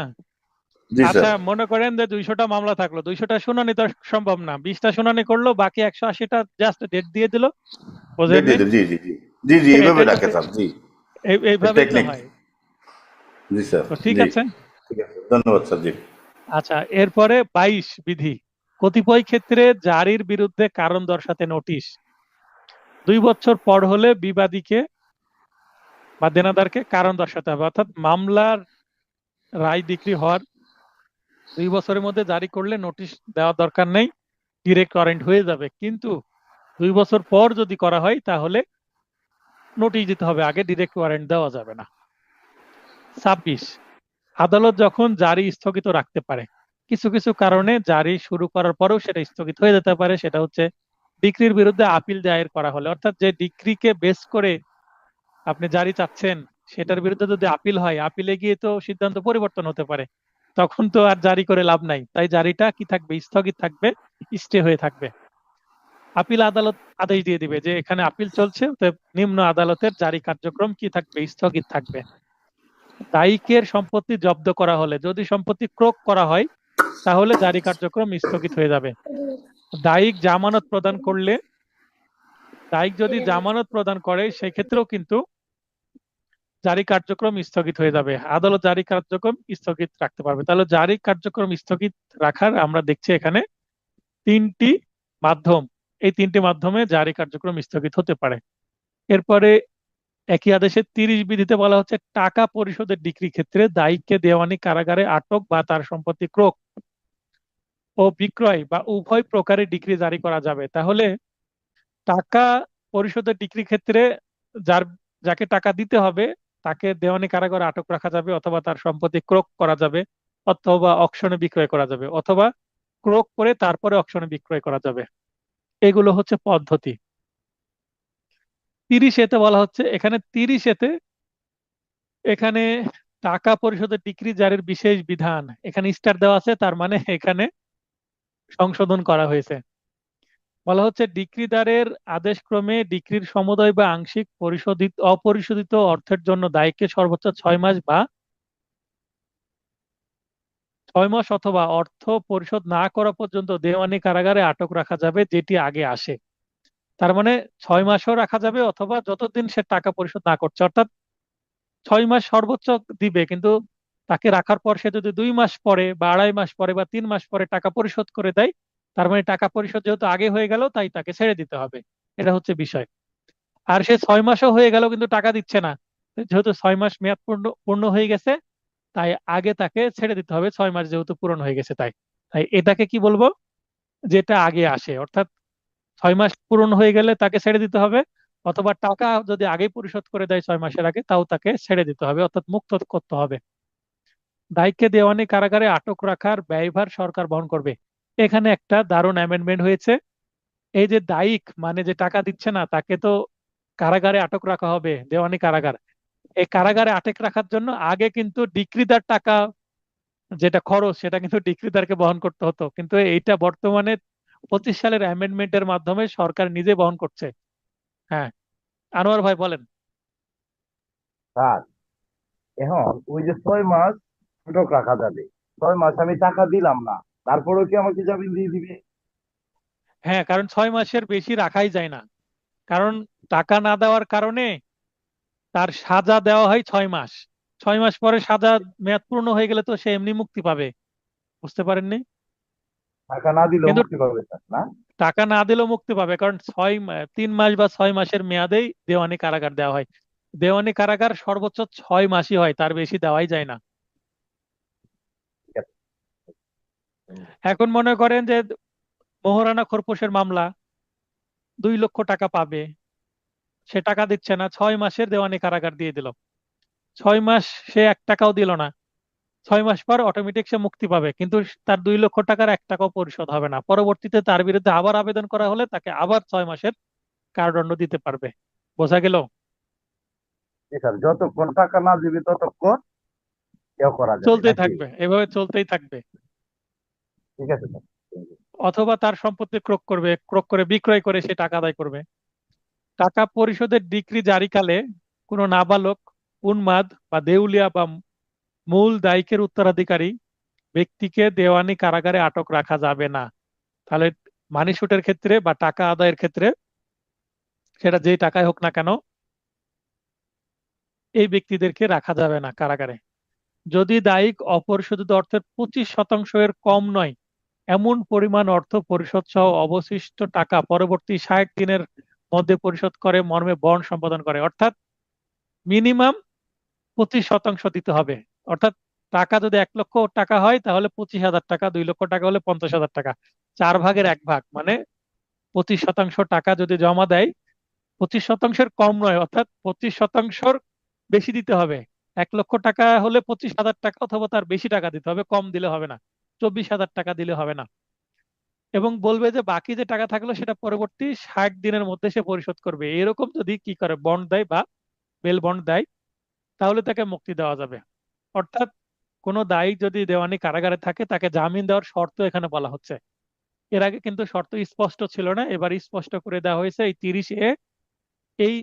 জি স্যার। আচ্ছা, মনে করেন যে 200টা মামলা থাকলো, 200টা শুনানি তো সম্ভব না, 20টা শুনানি করলো, বাকি 180টা জাস্ট ডেট দিয়ে দিল। জি বোঝেননি? জি জি জি জি জি জি এইভাবে এটাই তো ডাকে স্যার, জি। এইভাবেই তো টেকনিক। হয়। জি স্যার, তো ঠিক জি। আছে। ঠিক আছে, ধন্যবাদ স্যার, জি। আচ্ছা, এরপরে 22 বিধি, কতিপয় ক্ষেত্রে জারির বিরুদ্ধে কারণ দর্শাতে নোটিশ 2 বছর পর হলে বিবাদীকে বা দেনাদারকে কারণ দর্শাতে হবে। অর্থাৎ মামলার রায় ডিক্রি হওয়ার 2 বছরের মধ্যে জারি করলে নোটিশ দেওয়ার দরকার নেই, ডিরেক্ট ওয়ারেন্ট হয়ে যাবে। কিন্তু 2 বছর পর যদি করা হয় তাহলে নোটিশ দিতে হবে আগে, ডিরেক্ট ওয়ারেন্ট দেওয়া যাবে না। 26, আদালত যখন জারি স্থগিত রাখতে পারে, কিছু কিছু কারণে জারি শুরু করার পরেও সেটা স্থগিত হয়ে যেতে পারে। সেটা হচ্ছে ডিক্রির বিরুদ্ধে আপিল দায়ের করা হলে, অর্থাৎ যে ডিক্রিকে বেস করে আপনি জারি চাচ্ছেন সেটার বিরুদ্ধে যদি আপিল হয়, আপিলে গিয়ে তো সিদ্ধান্ত পরিবর্তন হতে পারে, তখন তো আর জারি করে লাভ নাই। তাই জারিটা কি থাকবে? স্থগিত থাকবে, স্টে হয়ে থাকবে। আপিল আদালত আদেশ দিয়ে দিবে যে এখানে আপিল চলছে, অতএব নিম্ন আদালতের জারি কার্যক্রম কি থাকবে? স্থগিত থাকবে। দায়িকের সম্পত্তি জব্দ করা হলে, যদি সম্পত্তি ক্রোক করা হয় তাহলে জারি কার্যক্রম স্থগিত হয়ে যাবে। দায়িক জামানত প্রদান করলে দায়িক যদি জামানত প্রদান করে সেক্ষেত্রেও কিন্তু জারি কার্যক্রম স্থগিত হয়ে যাবে, আদালত জারি কার্যক্রম স্থগিত রাখতে পারবে। তাহলে জারি কার্যক্রম স্থগিত রাখার আমরা দেখছি এখানে তিনটি মাধ্যম, এই তিনটি মাধ্যমে জারি কার্যক্রম স্থগিত হতে পারে। এরপরে একই আদেশের 30 বিধিতে বলা হচ্ছে টাকা পরিশোধের ডিক্রি ক্ষেত্রে দায়িককে দেওয়ানি কারাগারে আটক বা তার সম্পত্তি ক্রয় ও বিক্রয় বা উভয় প্রকারে ডিক্রি জারি করা যাবে। তাহলে টাকা পরিশোধের ডিক্রি ক্ষেত্রে যার যাকে টাকা দিতে হবে তাকে দেওয়ানি কারাগারে আটক রাখা যাবে, অথবা তার সম্পত্তি ক্রয় করা যাবে, অথবা অকশনে বিক্রয় করা যাবে, অথবা ক্রয় করে তারপরে অকশনে বিক্রয় করা যাবে। এগুলো হচ্ছে পদ্ধতি। 30 এতে বলা হচ্ছে, এখানে 30 এতে এখানে টাকা পরিশোধের ডিক্রি জারির বিশেষ বিধান এখানে স্টার দেওয়া আছে, তার মানে এখানে সংশোধন করা হয়েছে। বলা হচ্ছে ডিক্রিদারের আদেশক্রমে ডিক্রির সমুদয় বা আংশিক পরিশোধিত অপরিশোধিত অর্থের জন্য দায়ীকে সর্বোচ্চ 6 মাস বা 6 মাস অথবা অর্থ পরিশোধ না করা পর্যন্ত দেওয়ানি কারাগারে আটক রাখা যাবে, যেটি আগে আসে। তার মানে 6 মাসও রাখা যাবে, অথবা যতদিন সে টাকা পরিশোধ না করছে, অর্থাৎ 6 মাস সর্বোচ্চ দিবে, কিন্তু তাকে রাখার পর সে যদি 2 মাস পরে বা 2.5 মাস পরে বা 3 মাস পরে টাকা পরিশোধ করে দেয়, তার মানে টাকা পরিশোধ যেহেতু আগে হয়ে গেল তাই তাকে ছেড়ে দিতে হবে। এটা হচ্ছে বিষয়। আর সে 6 মাসও হয়ে গেল কিন্তু টাকা দিচ্ছে না, যেহেতু 6 মাস মেয়াদ পূর্ণ পূর্ণ হয়ে গেছে, তাই আগে তাকে ছেড়ে দিতে হবে, 6 মাস যেহেতু পূরণ হয়ে গেছে। তাই তাই এটাকে কি বলবো, যেটা আগে আসে, অর্থাৎ 6 মাস পূরণ হয়ে গেলে তাকে ছেড়ে দিতে হবে, অথবা টাকা যদি আগে পরিশোধ করে দেয় 6 মাসের আগে, তাও তাকে ছেড়ে দিতে হবে, অর্থাৎ মুক্ত করতে হবে। দায়ীকে দেওয়ানি কারাগারে আটক রাখার ব্যয়ভার সরকার বহন করবে। এখানে একটা দারুণ অ্যামেন্ডমেন্ট হয়েছে। এই যে দায়িক মানে যে টাকা দিচ্ছে না তাকে তো কারাগারে আটক রাখা হবে, দেওয়ানি কারাগার। এই কারাগারে আটক রাখার জন্য আগে কিন্তু ডিক্রিদার টাকা, যেটা খরচ সেটা কিন্তু ডিক্রিদারকে বহন করতে হতো, কিন্তু এইটা বর্তমানে 25 সালের অ্যামেন্ডমেন্টের মাধ্যমে সরকার নিজে বহন করছে। হ্যাঁ, আনোয়ার ভাই বলেন। স্যার এখন ওই যে 6 মাস আটক রাখা যাবে, 6 মাস আমি টাকা দিলাম না, তারপরেও কি আমাকে জামিন দিয়ে দিবে? হ্যাঁ, কারণ 6 মাসের বেশি রাখাই যায় না, কারণ টাকা না দেওয়ার কারণে তার সাজা দেওয়া হয় 6 মাস। 6 মাস পরে সাজা মেয়াদ পূর্ণ হয়ে গেলে তো সে এমনি মুক্তি পাবে। বুঝতে পারেননি? টাকা না দিলেও কিন্তু মুক্তি পাবে স্যার, না? টাকা না দিলেও মুক্তি পাবে, কারণ 3 মাস বা 6 মাসের মেয়াদেই দেওয়ানি কারাগার দেওয়া হয়। দেওয়ানি কারাগার সর্বোচ্চ 6 মাসই হয়, তার বেশি দেওয়াই যায় না। ঠিক আছে। হুম। এখন মনে করেন যে মোহরানা খোরপোশের মামলা, 2 লক্ষ টাকা পাবে, সে টাকা দিচ্ছে না, 6 মাসের দেওয়ানি কারাগার দিয়ে দিল। 6 মাস সে 1 টাকাও দিল না, 6 মাস পর অটোমেটিক সে মুক্তি পাবে, কিন্তু তার 2 লক্ষ টাকার 1 টাকাও পরিশোধ হবে না। পরবর্তীতে তার বিরুদ্ধে আবার আবেদন করা হলে তাকে আবার 6 মাসের কারাদণ্ড দিতে পারবে। বোঝা গেল? জি স্যার, যতক্ষণ টাকা না দিবে ততক্ষণ কেউ করা যাবে চলতেই নাকি? থাকবে, এভাবে চলতেই থাকবে। ঠিক আছে স্যার। অথবা তার সম্পত্তি ক্রয় করবে, ক্রয় করে বিক্রয় করে সে টাকা আদায় করবে। টাকা পরিশোধের ডিক্রি জারিকালে কোনো নাবালক, উন্মাদ বা দেউলিয়া বা মূল দায়িকের উত্তরাধিকারী ব্যক্তিকে দেওয়ানি কারাগারে আটক রাখা যাবে না। তাহলে মানি শুটের ক্ষেত্রে বা টাকা আদায়ের ক্ষেত্রে, সেটা যেই টাকায় হোক না কেন, এই ব্যক্তিদেরকে রাখা যাবে না কারাগারে। যদি দায়িক অপরিশোধিত অর্থের 25% এর কম নয় এমন পরিমাণ অর্থ পরিশোধ সহ অবশিষ্ট টাকা পরবর্তী 60 দিনের মধ্যে পরিশোধ করে মর্মে বন্ড সম্পাদন করে, অর্থাৎ মিনিমাম 25% দিতে হবে। অর্থাৎ টাকা যদি 1 লক্ষ টাকা হয় তাহলে 25,000 টাকা, 2 লক্ষ টাকা হলে 50,000 টাকা, 4 ভাগের 1 ভাগ মানে 25% টাকা যদি জমা দেয়, 25%-এর কম নয়, অর্থাৎ 25%-র বেশি দিতে হবে। 1 লক্ষ টাকা হলে 25,000 টাকা অথবা তার বেশি টাকা দিতে হবে, কম দিলে হবে না, 24,000 টাকা দিলে হবে না। এবং বলবে যে বাকি যে টাকা থাকলো সেটা পরবর্তী 60 দিনের মধ্যে সে পরিশোধ করবে। এরকম যদি কি করে বন্ড দেয় বা বেল বন্ড দেয়, তাহলে তাকে মুক্তি দেওয়া যাবে। অর্থাৎ কোনো দায়ী যদি দেওয়ানি কারাগারে থাকে তাকে জামিন দেওয়ার শর্ত এখানে বলা হচ্ছে। এর আগে কিন্তু শর্ত স্পষ্ট ছিল না, এবার স্পষ্ট করে দেওয়া হয়েছে এই 30 এ। এই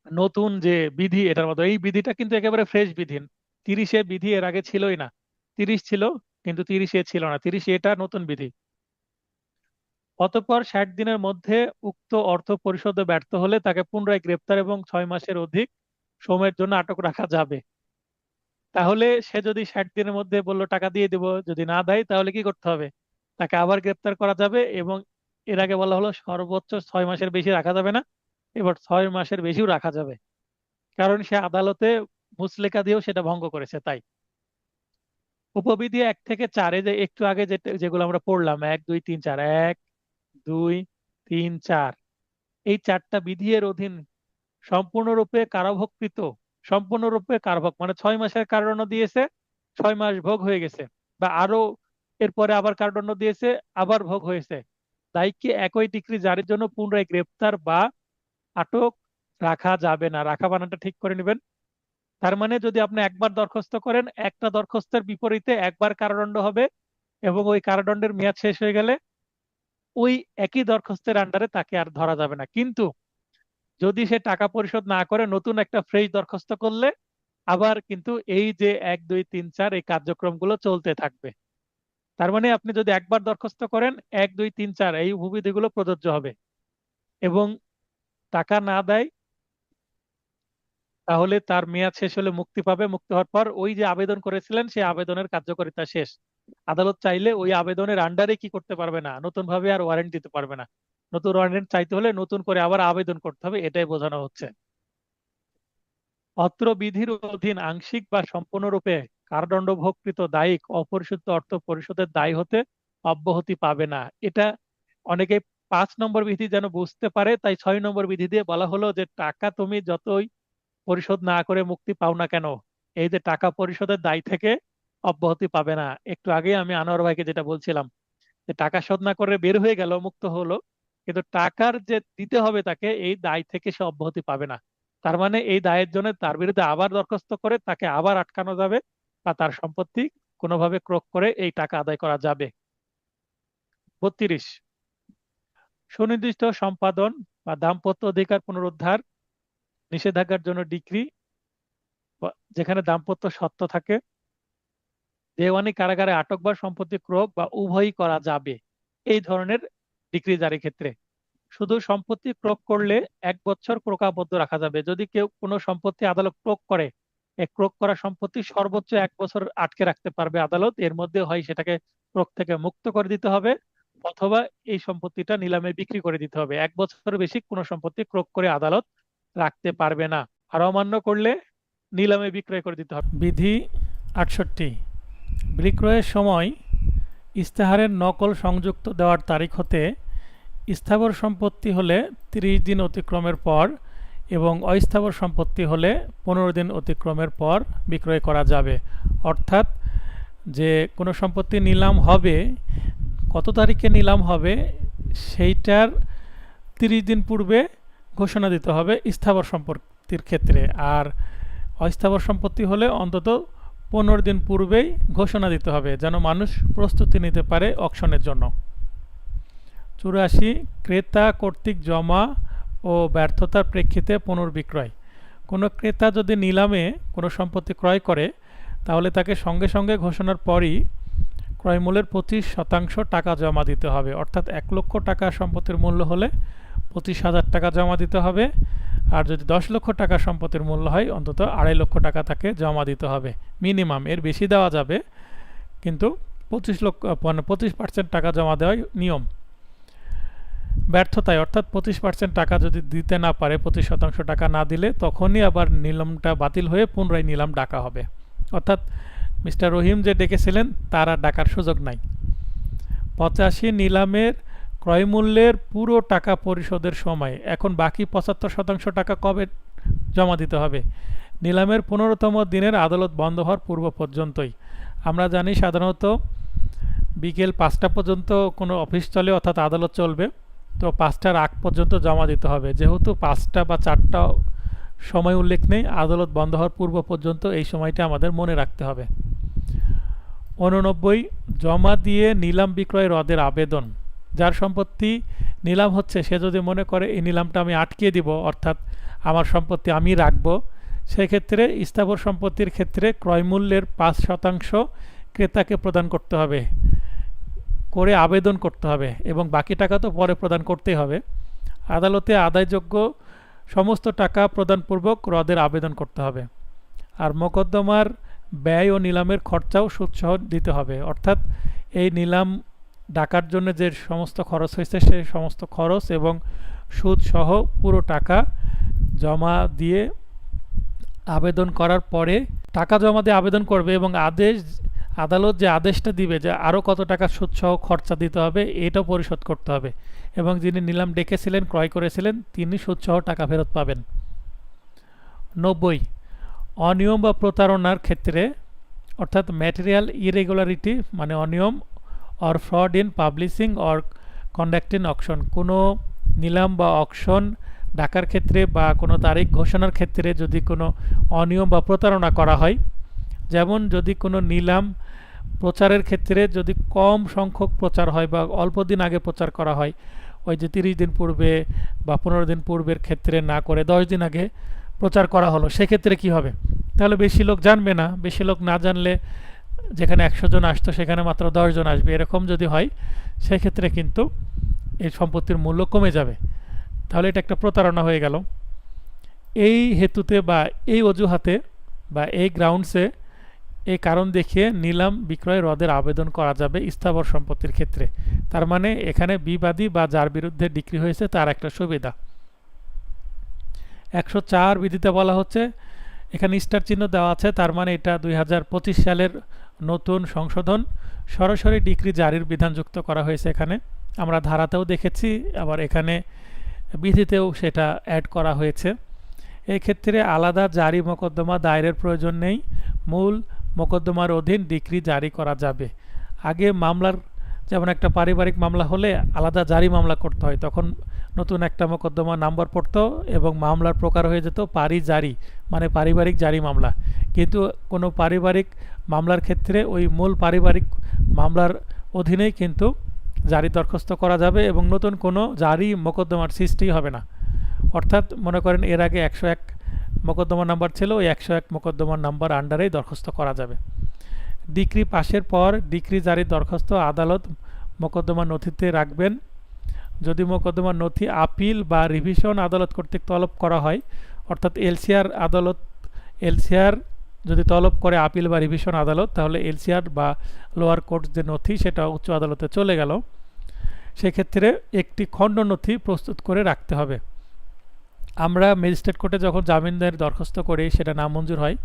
নতুন যে বিধি, এটার মধ্যে এই বিধিটা কিন্তু একেবারে ফ্রেশ বিধি। 30 বিধি এর আগে ছিলই না। 30 ছিল কিন্তু 30 ছিল না, 30 এটা নতুন বিধি। অতঃপর 60 দিনের মধ্যে উক্ত অর্থ পরিশোধে ব্যর্থ হলে তাকে পুনরায় গ্রেপ্তার এবং 6 মাসের অধিক সময়ের জন্য আটক রাখা যাবে। তাহলে সে যদি 60 দিনের মধ্যে বললো টাকা দিয়ে দিব, যদি না দেয় তাহলে কি করতে হবে? তাকে আবার গ্রেপ্তার করা যাবে, এবং এর আগে বলা হলো সর্বোচ্চ 6 মাসের বেশি রাখা যাবে না, এবার 6 মাসের বেশিও রাখা যাবে, কারণ সে আদালতে মুচলেকা দিয়েও সেটা ভঙ্গ করেছে। তাই উপবিধি 1 থেকে 4 যে একটু আগে যেগুলো আমরা পড়লাম, 1 2 3 4, 1 2 3 4, এই 4টা বিধি এর অধীন সম্পূর্ণরূপে কারাভোগকৃত, সম্পূর্ণরূপে কারাভোগ মানে 6 মাসের কারাদণ্ড দিয়েছে, 6 মাস ভোগ হয়ে গেছে, বা আরো এরপরে আবার কারাদণ্ড দিয়েছে, আবার ভোগ হয়েছে, দায়ীকে একই ডিক্রি জারির জন্য পুনরায় গ্রেপ্তার বা আটক রাখা যাবে না। রাখা বানানটা ঠিক করে নেবেন। তার মানে যদি আপনি একবার দরখাস্ত করেন, একটা দরখাস্তের বিপরীতে একবার কারাদণ্ড হবে, এবং ওই কারাদণ্ডের মেয়াদ শেষ হয়ে গেলে ওই একই দরখাস্তের আন্ডারে তাকে আর ধরা যাবে না। কিন্তু যদি সে টাকা পরিশোধ না করে নতুন একটা ফ্রেশ দরখাস্ত করলে আবার কিন্তু এই যে 1 2 3 4 এই কার্যক্রমগুলো চলতে থাকবে। তার মানে আপনি যদি একবার দরখাস্ত করেন, 1 2 3 4 এই উপবিধিগুলো প্রযোজ্য হবে, এবং টাকা না দেয় তাহলে তার মেয়াদ শেষ হলে মুক্তি পাবে। মুক্তি হওয়ার পর ওই যে আবেদন করেছিলেন সেই আবেদনের কার্যকারিতা শেষ। আদালত চাইলে ওই আবেদনের আন্ডারে কি করতে পারবে না, নতুন ভাবে আর ওয়ারেন্ট দিতে পারবে না। নতুন ওয়ারেন্ট চাইতে হলে নতুন করে আবার আবেদন করতে হবে, এটাই বোঝানো হচ্ছে। অত্র বিধির অধীন আংশিক বা সম্পূর্ণরূপে কারাদণ্ড ভোগকৃত দায়িক অপরিশোধিত অর্থ পরিশোধের দায়ী হতে অব্যাহতি পাবে না। এটা অনেকে 5 নম্বর বিধি যেন বুঝতে পারে, তাই 6 নম্বর বিধি দিয়ে বলা হলো যে টাকা তুমি যতই পরিশোধ না করে মুক্তি পাও না কেন, এই যে টাকা পরিশোধের দায় থেকে অব্যাহতি পাবে না। একটু আগে আমি আনোয়ার ভাইকে যেটা বলছিলাম, যে টাকা শোধ না করে বের হয়ে গেল, মুক্ত হলো, কিন্তু টাকার যে দিতে হবে তাকে, এই দায় থেকে সে অব্যাহতি পাবে না। তার মানে এই দায়ের জন্য তার বিরুদ্ধে আবার দরখাস্ত করে তাকে আবার আটকানো যাবে, বা তার সম্পত্তি কোনোভাবে ক্রোক করে এই টাকা আদায় করা যাবে। 32, সুনির্দিষ্ট সম্পাদন বা দাম্পত্য অধিকার পুনরুদ্ধার নিষেধাজ্ঞার জন্য ডিক্রি, যেখানে দাম্পত্য সত্ত্ব থাকে, দেওয়ানি কারাগারে আটক বা সম্পত্তি ক্রোক বা উভয়ই করা যাবে এই ধরনের ডিক্রি জারির ক্ষেত্রে। শুধু সম্পত্তি ক্রোক করলে 1 বছর ক্রোকাবদ্ধ রাখা যাবে। যদি কেউ কোনো সম্পত্তি আদালত ক্রোক করে, এই ক্রোক করা সম্পত্তি সর্বোচ্চ 1 বছর আটকে রাখতে পারবে আদালত। এর মধ্যে হয় সেটাকে ক্রোক থেকে মুক্ত করে দিতে হবে, অথবা এই সম্পত্তিটা নিলামে বিক্রি করে দিতে হবে। 1 বছরের বেশি কোনো সম্পত্তি ক্রোক করে আদালত রাখতে পারবে না, আর অমান্য করলে নিলামে বিক্রয় করে দিতে হবে। বিধি 68, বিক্রয়ের সময় ইস্তেহারের নকল সংযুক্ত দেওয়ার তারিখ হতে স্থাবর সম্পত্তি হলে 30 দিন অতিক্রমের পর এবং অস্থাবর সম্পত্তি হলে 15 দিন অতিক্রমের পর বিক্রয় করা যাবে। অর্থাৎ যে কোনো সম্পত্তি নিলাম হবে, কত তারিখে নিলাম হবে সেইটার 30 দিন পূর্বে ঘোষণা দিতে হবে স্থাবর সম্পত্তির ক্ষেত্রে, আর অস্থাবর সম্পত্তি হলে অন্তত 15 দিন পূর্বেই ঘোষণা দিতে হবে, যেন মানুষ প্রস্তুতি নিতে পারে অকশনের জন্য। 84, ক্রেতা কর্তৃক জমা ও ব্যর্থতার প্রেক্ষিতে পুনর্বিক্রয়। কোনো ক্রেতা যদি নিলামে কোনো সম্পত্তি ক্রয় করে, তাহলে তাকে সঙ্গে সঙ্গে ঘোষণার পরই ক্রয়মূল্যের 25% টাকা জমা দিতে হবে। অর্থাৎ 1 লক্ষ টাকা সম্পত্তির মূল্য হলে 25,000 টাকা জমা দিতে হবে, আর যদি 10 লক্ষ টাকা সম্পত্তির মূল্য হয় অন্তত 2.5 লক্ষ টাকা তাকে জমা দিতে হবে মিনিমাম। এর বেশি দেওয়া যাবে, কিন্তু 25% টাকা জমা দেওয়াই নিয়ম। ব্যর্থতায় অর্থাৎ 25% টাকা যদি দিতে না পারে, 25% টাকা না দিলে তখনই আবার নিলামটা বাতিল হয়ে পুনরায় নিলাম ডাকা হবে। অর্থাৎ মিস্টার রহিম যে ডেকেছিলেন তার আর ডাকার সুযোগ নাই। 85, নিলামের ক্রয়মূল্যের পুরো টাকা পরিশোধের সময় এখন বাকি 75% টাকা কবে জমা দিতে হবে? নিলামের 15তম দিনের আদালত বন্ধ হওয়ার পূর্ব পর্যন্তই। আমরা জানি সাধারণত বিকেল 5টা পর্যন্ত কোনো অফিস চলে, অর্থাৎ আদালত চলবে, তো 5টার আগ পর্যন্ত জমা দিতে হবে। যেহেতু 5টা বা 4টা সময় উল্লেখ নেই, আদালত বন্ধ হওয়ার পূর্ব পর্যন্ত এই সময়টা আমাদের মনে রাখতে হবে। 89, জমা দিয়ে নিলাম বিক্রয় রদের আবেদন। যার সম্পত্তি নিলাম হচ্ছে সে যদি মনে করে এই নিলামটা আমি আটকিয়ে দিব, অর্থাৎ আমার সম্পত্তি আমি রাখবো, সেক্ষেত্রে স্থাবর সম্পত্তির ক্ষেত্রে ক্রয়মূল্যের 5% ক্রেতাকে প্রদান করতে হবে। করে আবেদন করতে হবে এবং বাকি টাকা তো পরে প্রদান করতেই হবে। আদালতে আদায়যোগ্য সমস্ত টাকা প্রদানপূর্বক রদের আবেদন করতে হবে। আর মোকদ্দমার ব্যয় ও নিলামের খরচাও সুদসহ দিতে হবে, অর্থাৎ এই নিলাম ডাকার জন্য যে সমস্ত খরচ হয়েছে সেই সমস্ত খরচ এবং সুদসহ পুরো টাকা জমা দিয়ে আবেদন করার পরে টাকা জমা দিয়ে আবেদন করবে এবং আদালত যে আদেশটা দিবে যে আরও কত টাকা সুদসহ খরচা দিতে হবে এটাও পরিশোধ করতে হবে এবং যিনি নিলাম ডেকেছিলেন ক্রয় করেছিলেন তিনি সুদসহ টাকা ফেরত পাবেন। 90, অনিয়ম বা প্রতারণার ক্ষেত্রে অর্থাৎ ম্যাটেরিয়াল ইরেগুলারিটি মানে অনিয়ম or fraud in publishing or conducting auction, কোনো নিলাম বা অকশন ডাকার ক্ষেত্রে বা কোনো তারিখ ঘোষণার ক্ষেত্রে যদি কোনো অনিয়ম বা প্রতারণা করা হয়, যেমন যদি কোনো নিলাম প্রচারের ক্ষেত্রে যদি কম সংখ্যক প্রচার হয় বা অল্প দিন আগে প্রচার করা হয়, ওই যে 30 দিন পূর্বে বা 15 দিন পূর্বের ক্ষেত্রে না করে 10 দিন আগে প্রচার করা হলো, সেক্ষেত্রে কি হবে? তাহলে বেশি লোক জানবে না, বেশি লোক না জানলে যেখানে 100 জন আসতো সেখানে মাত্র 10 জন আসবে, এরকম যদি হয় সেক্ষেত্রে কিন্তু এই সম্পত্তির মূল্য কমে যাবে। তাহলে এটা একটা প্রতারণা হয়ে গেল। এই হেতুতে বা এই অজুহাতে বা এই গ্রাউন্ডসে এই কারণ দেখিয়ে নিলাম বিক্রয় রদের আবেদন করা যাবে স্থাবর সম্পত্তির ক্ষেত্রে। তার মানে এখানে বিবাদী বা যার বিরুদ্ধে ডিক্রি হয়েছে তার একটা সুবিধা। 104 বিধিতে বলা হচ্ছে, এখানে স্টার চিহ্ন দেওয়া আছে, তার মানে এটা 2025 সালের নতুন সংশোধন, সরাসরি ডিক্রি জারির বিধান যুক্ত করা হয়েছে। এখানে আমরা ধারাতেও দেখেছি, আবার এখানে বিধিতেও সেটা অ্যাড করা হয়েছে। এই ক্ষেত্রে আলাদা জারি মোকদ্দমা দায়েরের প্রয়োজন নেই, মূল মোকদ্দমার অধীন ডিক্রি জারি করা যাবে। আগে মামলার যেমন একটা পারিবারিক মামলা হলে আলাদা জারি মামলা করতে হয়, তখন নতুন একটা মোকদ্দমা নাম্বার পড়তো এবং মামলার প্রকার হয়ে যেত পারিজারি মানে পারিবারিক জারি মামলা। কিন্তু কোনো পারিবারিক মামলার ক্ষেত্রে ওই মূল পারিবারিক মামলার অধীনেই কিন্তু জারি দরখাস্ত করা যাবে এবং নতুন কোনো জারি মোকদ্দমার সৃষ্টি হবে না। অর্থাৎ মনে করেন এর আগে 101 মোকদ্দমা নাম্বার ছিল, ওই 101 মোকদ্দমার নাম্বার আন্ডারেই দরখাস্ত করা যাবে। ডিক্রি পাশের পর ডিক্রি জারির দরখাস্ত আদালত মোকদ্দমার নথিতে রাখবেন। যদি মোকদ্দমার নথি আপিল বা রিভিশন আদালত কর্তৃক তলব করা হয়, অর্থাৎ এলসিআর যদি তলব করে আপিল বা রিভিশন আদালত, তাহলে এলসিআর বা লোয়ার কোর্ট যে নথি সেটা উচ্চ আদালতে চলে গেল, সেক্ষেত্রে একটি খণ্ড নথি প্রস্তুত করে রাখতে হবে। আমরা ম্যাজিস্ট্রেট কোর্টে যখন জামিনদার দরখাস্ত করি সেটা নামঞ্জুর হয়,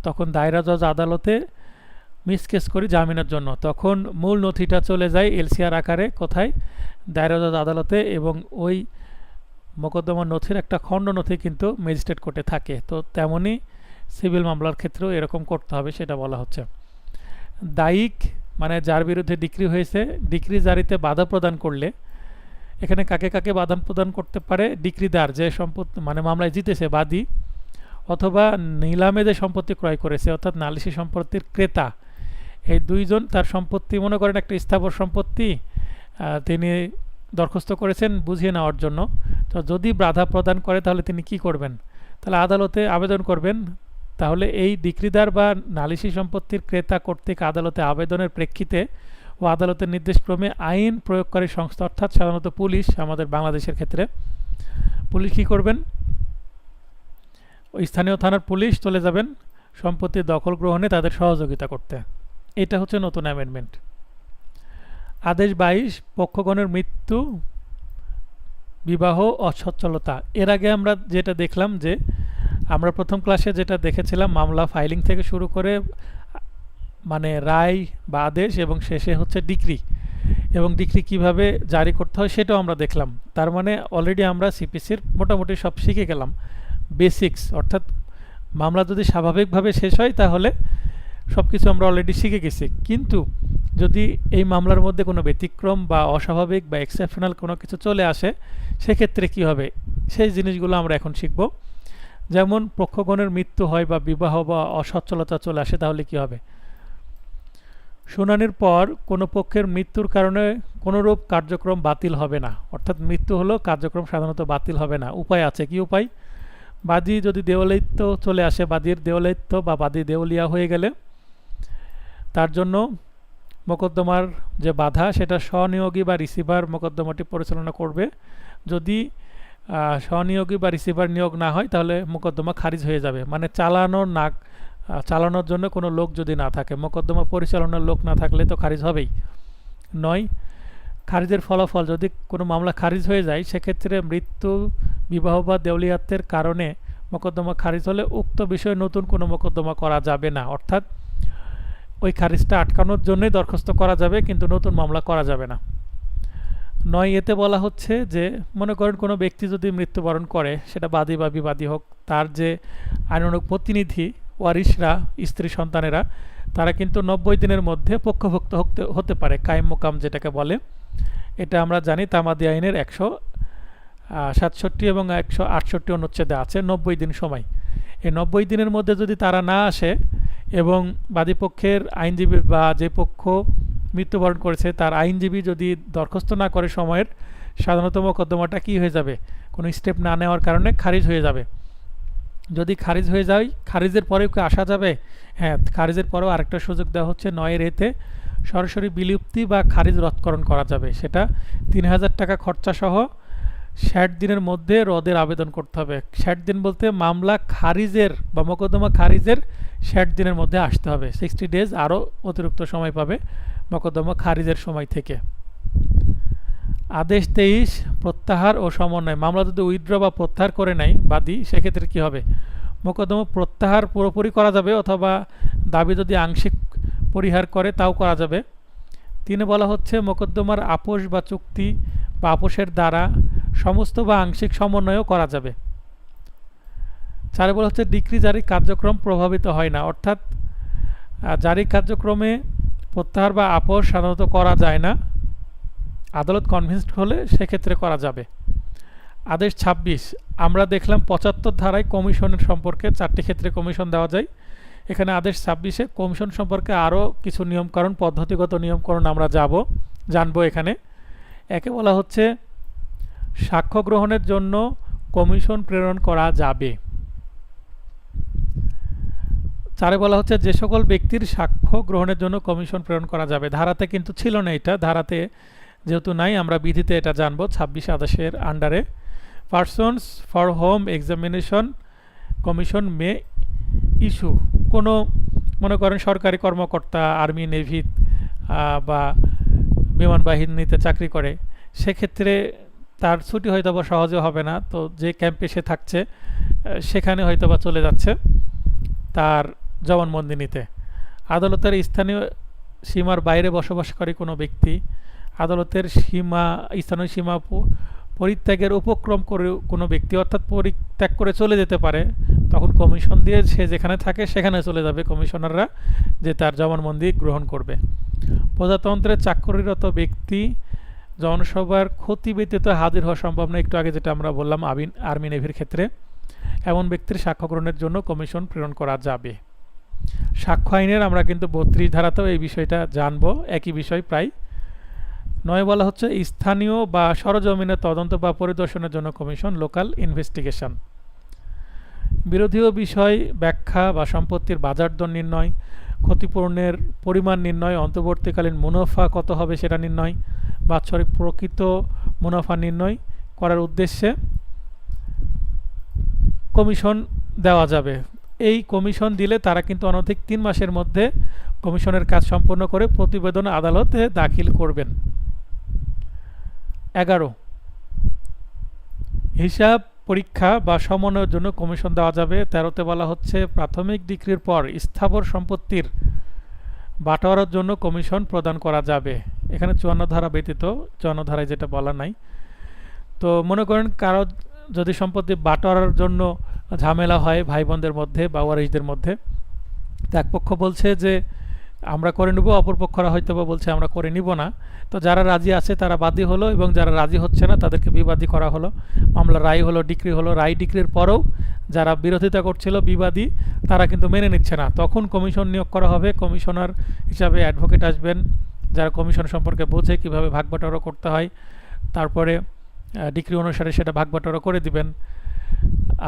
তখন দায়রা জজ আদালতে মিসকেস করি জামিনের জন্য, তখন মূল নথিটা চলে যায় এলসিআর আকারে কোথায়, দায়রা জজ আদালতে, এবং ওই মোকদ্দমার নথির একটা খণ্ড নথি কিন্তু ম্যাজিস্ট্রেট কোর্টে থাকে। তো তেমনই সিভিল মামলার ক্ষেত্রেও এরকম করতে হবে, সেটা বলা হচ্ছে। দায়িক মানে যার বিরুদ্ধে ডিক্রি হয়েছে, ডিক্রি জারিতে বাধা প্রদান করলে এখানে কাকে কাকে বাধা প্রদান করতে পারে? ডিক্রিদার যে সম্পত্তি মানে মামলায় জিতেছে বাদী, অথবা নিলামে যে সম্পত্তি ক্রয় করেছে অর্থাৎ নালিশি সম্পত্তির ক্রেতা, এই দুইজন তার সম্পত্তি মনে করেন একটা স্থাবর সম্পত্তি তিনি দরখাস্ত করেছেন বুঝিয়ে নেওয়ার জন্য, তো যদি বাধা প্রদান করে তাহলে তিনি কি করবেন? তাহলে আদালতে আবেদন করবেন। তাহলে এই ডিক্রিদার বা নালিশি সম্পত্তির ক্রেতা কর্তৃক আদালতে আবেদনের প্রেক্ষিতে ও আদালতের নির্দেশক্রমে আইন প্রয়োগকারী সংস্থা অর্থাৎ সাধারণত পুলিশ, আমাদের বাংলাদেশের ক্ষেত্রে পুলিশ কী করবেন? ওই স্থানীয় থানার পুলিশ চলে যাবেন সম্পত্তি দখল গ্রহণে তাদের সহযোগিতা করতে। এটা হচ্ছে নতুন অ্যামেন্ডমেন্ট। আদেশ 22, পক্ষগণের মৃত্যু, বিবাহ, অসচ্ছলতা। এর আগে আমরা যেটা দেখলাম যে আমরা প্রথম ক্লাসে যেটা দেখেছিলাম মামলা ফাইলিং থেকে শুরু করে মানে রায় বা আদেশ এবং শেষে হচ্ছে ডিক্রি, এবং ডিক্রি কিভাবে জারি করতে হয় সেটাও আমরা দেখলাম। তার মানে অলরেডি আমরা সিপিসির মোটামুটি সব শিখে গেলাম বেসিক্স, অর্থাৎ মামলা যদি স্বাভাবিকভাবে শেষ হয় তাহলে সব কিছু আমরা অলরেডি শিখে গেছি। কিন্তু যদি এই মামলার মধ্যে কোনো ব্যতিক্রম বা অস্বাভাবিক বা এক্সেপশনাল কোনো কিছু চলে আসে সেক্ষেত্রে কি হবে সেই জিনিসগুলো আমরা এখন শিখব। যেমন পক্ষগণের মৃত্যু হয় বা বিবাহ বা অসচ্ছলতা চলে আসে, তাহলে কি হবে? শুনানির পর কোনো পক্ষের মৃত্যুর কারণে কোনোরূপ কার্যক্রম বাতিল হবে না, অর্থাৎ মৃত্যু হলো কার্যক্রম সাধারণত বাতিল হবে না। উপায় আছে, কি উপায়? বাদী যদি দেওয়ালিত্ব চলে আসে, বাদীর দেওয়ালিত্ব বা বাদী দেউলিয়া হয়ে গেলে তার জন্য মোকদ্দমার যে বাধা সেটা স্বনিয়োগী বা রিসিভার মোকদ্দমাটি পরিচালনা করবে। যদি স্বনিয়োগী বা রিসিভার নিয়োগ না হয় তাহলে মোকদ্দমা খারিজ হয়ে যাবে। মানে চালানোর জন্য কোনো লোক যদি না থাকে, মোকদ্দমা পরিচালনার লোক না থাকলে তো খারিজ হবেই। 9, খারিজের ফলাফল, যদি কোনো মামলা খারিজ হয়ে যায় সেক্ষেত্রে মৃত্যু, বিবাহ বা দেউলিয়াত্বের কারণে মোকদ্দমা খারিজ হলে উক্ত বিষয়ে নতুন কোনো মোকদ্দমা করা যাবে না। অর্থাৎ ওই খারিজটা আটকানোর জন্যই দরখাস্ত করা যাবে, কিন্তু নতুন মামলা করা যাবে না। 9 এতে বলা হচ্ছে যে মনে করেন কোনো ব্যক্তি যদি মৃত্যুবরণ করে, সেটা বাদী বা বিবাদী হোক, তার যে আইনানুগ প্রতিনিধি, ওয়ারিশরা, স্ত্রী সন্তানেরা, তারা কিন্তু 90 দিনের মধ্যে পক্ষভুক্ত হতে পারে, কায়েম মোকাম যেটাকে বলে। এটা আমরা জানি তামাদি আইনের 167 এবং 168 অনুচ্ছেদে আছে 90 দিন সময়। এই 90 দিনের মধ্যে যদি তারা না আসে এবং বাদীপক্ষের আইনজীবী বা যে পক্ষ মৃত্যুবরণ করেছে তার আইনজীবী যদি দরখাস্ত না করে সময়ের, সাধারণত মোকদ্দমাটা কী হয়ে যাবে, কোনো স্টেপ না নেওয়ার কারণে খারিজ হয়ে যাবে। যদি খারিজ হয়ে যায়, খারিজের পরেও কি আসা যাবে? হ্যাঁ, খারিজের পরেও আরেকটা সুযোগ দেওয়া হচ্ছে 9 এতে সরাসরি বিলুপ্তি বা খারিজ রদকরণ করা যাবে। সেটা 3000 টাকা খরচা সহ 60 দিনের মধ্যে রদের আবেদন করতে হবে। 60 দিন বলতে মামলা খারিজের বা মোকদ্দমা খারিজের 60 দিনের মধ্যে আসতে হবে। 60 ডেজ আরও অতিরিক্ত সময় পাবে মোকদ্দমা খারিজের সময় থেকে। আদেশ 23, প্রত্যাহার ও সমন্বয়। মামলা যদি উইথড্র বা প্রত্যাহার করে নেয় বাদী, সেক্ষেত্রে কী হবে? মোকদ্দমা প্রত্যাহার পুরোপুরি করা যাবে, অথবা দাবি যদি আংশিক পরিহার করে তাও করা যাবে। 3 বলা হচ্ছে মোকদ্দমার আপোষ বা চুক্তি বা আপোষের দ্বারা সমস্ত বা আংশিক সমন্বয়ও করা যাবে। 4 বলা হচ্ছে ডিক্রি জারি কার্যক্রম প্রভাবিত হয় না, অর্থাৎ জারি কার্যক্রমে প্রত্যাহার বা আপোষ সাধারণত করা যায় না। আদালত কনভিন্সড হলে সেক্ষেত্রে করা যাবে। আদেশ 26, আমরা দেখলাম 75 ধারায় কমিশনের সম্পর্কে 4টি ক্ষেত্রে কমিশন দেওয়া যায়। এখানে আদেশ 26-এ কমিশন সম্পর্কে আরও কিছু নিয়মকানুন, পদ্ধতিগত নিয়মকানুন আমরা জানবো এখানে। একে বলা হচ্ছে সাক্ষ্য গ্রহণের জন্য কমিশন প্রেরণ করা যাবে। 4 বলা হচ্ছে যে সকল ব্যক্তির সাক্ষ্য গ্রহণের জন্য কমিশন প্রেরণ করা যাবে। ধারাতে কিন্তু ছিল না এটা, ধারাতে যেহেতু নাই আমরা বিধিতে এটা জানবো 26 আদেশের আন্ডারে। Persons for home examination commission May issue, কোনো মনে করেন সরকারি কর্মকর্তা আর্মি, নেভি বা বিমান বাহিনীতে চাকরি করে, সেক্ষেত্রে তার ছুটি হয়তো বা সহজে হবে না, তো যে ক্যাম্পে সে থাকছে সেখানে হয়তো বা চলে যাচ্ছে তার জবানবন্দি নিতে। আদালতের স্থানীয় সীমার বাইরে বসবাসকারী কোনো ব্যক্তি আদালতের স্থানীয় সীমা পরিত্যাগের উপক্রম করে কোনো ব্যক্তি, অর্থাৎ পরিত্যাগ করে চলে যেতে পারে, তখন কমিশন দিয়ে সে যেখানে থাকে সেখানে চলে যাবে কমিশনাররা, যে তার জবানবন্দি গ্রহণ করবে। প্রজাতন্ত্রে চাকরিরত ব্যক্তি জনসভার ক্ষতি ব্যতীত হাজির হওয়া সম্ভব না, একটু আগে যেটা আমরা বললাম আর্মি নেভির ক্ষেত্রে। এমন ব্যক্তির সাক্ষ্য গ্রহণের জন্য কমিশন প্রেরণ করা যাবে। সাক্ষ্য আইনের আমরা কিন্তু 32 ধারাতেও এই বিষয়টা জানবো, একই বিষয় প্রায়। 9 বলা হচ্ছে স্থানীয় বা সরজমিনে তদন্ত বা পরিদর্শনের জন্য কমিশন, লোকাল ইনভেস্টিগেশন। বিরোধীয় বিষয় ব্যাখ্যা বা সম্পত্তির বাজার দর নির্ণয়, ক্ষতিপূরণের পরিমাণ নির্ণয়, অন্তর্বর্তীকালীন মুনাফা কত হবে সেটা নির্ণয়, বাৎসরিক প্রকৃত মুনাফা নির্ণয় করার উদ্দেশ্যে কমিশন দেওয়া যাবে। এই কমিশন দিলে তারা কিন্তু অনধিক 3 মাসের মধ্যে কমিশনের কাজ সম্পন্ন করে প্রতিবেদন আদালতে দাখিল করবেন। 11, হিসাব পরীক্ষা বা সমন্বয়ের জন্য কমিশন দেওয়া যাবে। 13তে বলা হচ্ছে প্রাথমিক ডিক্রির পর স্থাবর সম্পত্তির বাটোয়ারার জন্য কমিশন প্রদান করা যাবে। এখানে 54 ধারা ব্যতীত, 54 ধারায় যেটা বলা নাই। তো মনে করেন কারো যদি সম্পত্তি বাটোয়ারার জন্য ঝামেলা হয় ভাই বোনদের মধ্যে বা ওয়ারিশদের মধ্যে, তো এক পক্ষ বলছে যে আমরা করে নিব, অপর পক্ষরা হয়তো বা বলছে আমরা করে নিব না। তো যারা রাজি আছে তারা বাদী হলো, এবং যারা রাজি হচ্ছে না তাদেরকে বিবাদী করা হলো। মামলা রায় হলো, ডিক্রি হলো। রায় ডিক্রির পরেও যারা বিরোধিতা করছিল বিবাদী, তারা কিন্তু মেনে নিচ্ছে না, তখন কমিশন নিয়োগ করা হবে। কমিশনার হিসাবে অ্যাডভোকেট আসবেন, যারা কমিশন সম্পর্কে বোঝে কীভাবে ভাগ বাটোয়ারা করতে হয়, তারপরে ডিক্রি অনুসারে সেটা ভাগ বাটোয়ারা করে দিবেন।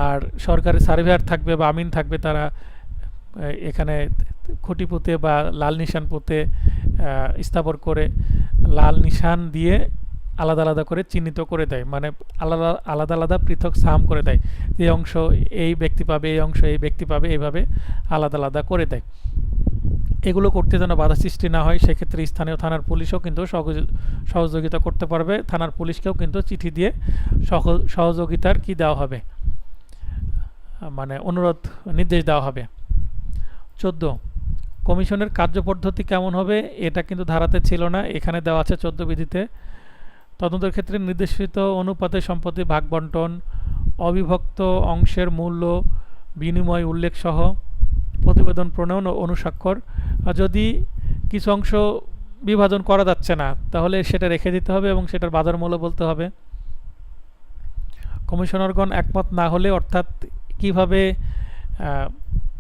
আর সরকারি সার্ভেয়ার থাকবে বা আমিন থাকবে, তারা এখানে খুঁটি পুঁতে বা লাল নিশান পুঁতে স্থাপন করে লাল নিশান দিয়ে আলাদা আলাদা করে চিহ্নিত করে দেয়, মানে আলাদা আলাদা আলাদা পৃথক সাম করে দেয়, এই অংশ এই ব্যক্তি পাবে, এই অংশ এই ব্যক্তি পাবে, এইভাবে আলাদা আলাদা করে দেয়। এগুলো করতে যেন বাধা সৃষ্টি না হয়, সেক্ষেত্রে স্থানীয় থানার পুলিশও কিন্তু সহযোগিতা করতে পারবে। থানার পুলিশকেও কিন্তু চিঠি দিয়ে সহযোগিতার কি দেওয়া হবে, মানে অনুরোধ নির্দেশ দেওয়া হবে। 14, কমিশনের কার্যপদ্ধতি কেমন হবে, এটা কিন্তু ধারাতে ছিল না, এখানে দেওয়া আছে 14 বিধিতে। তদন্তের ক্ষেত্রে নির্দেশিত অনুপাতে সম্পত্তি ভাগ বন্টন, অবিভক্ত অংশের মূল্য বিনিময় উল্লেখ সহ প্রতিবেদন প্রণয়ন ও অনুস্বাক্ষর। আর যদি কিছু অংশ বিভাজন করা যাচ্ছে না তাহলে সেটা রেখে দিতে হবে এবং সেটার বাজার মূল্য বলতে হবে। কমিশনারগণ একমত না হলে, অর্থাৎ কিভাবে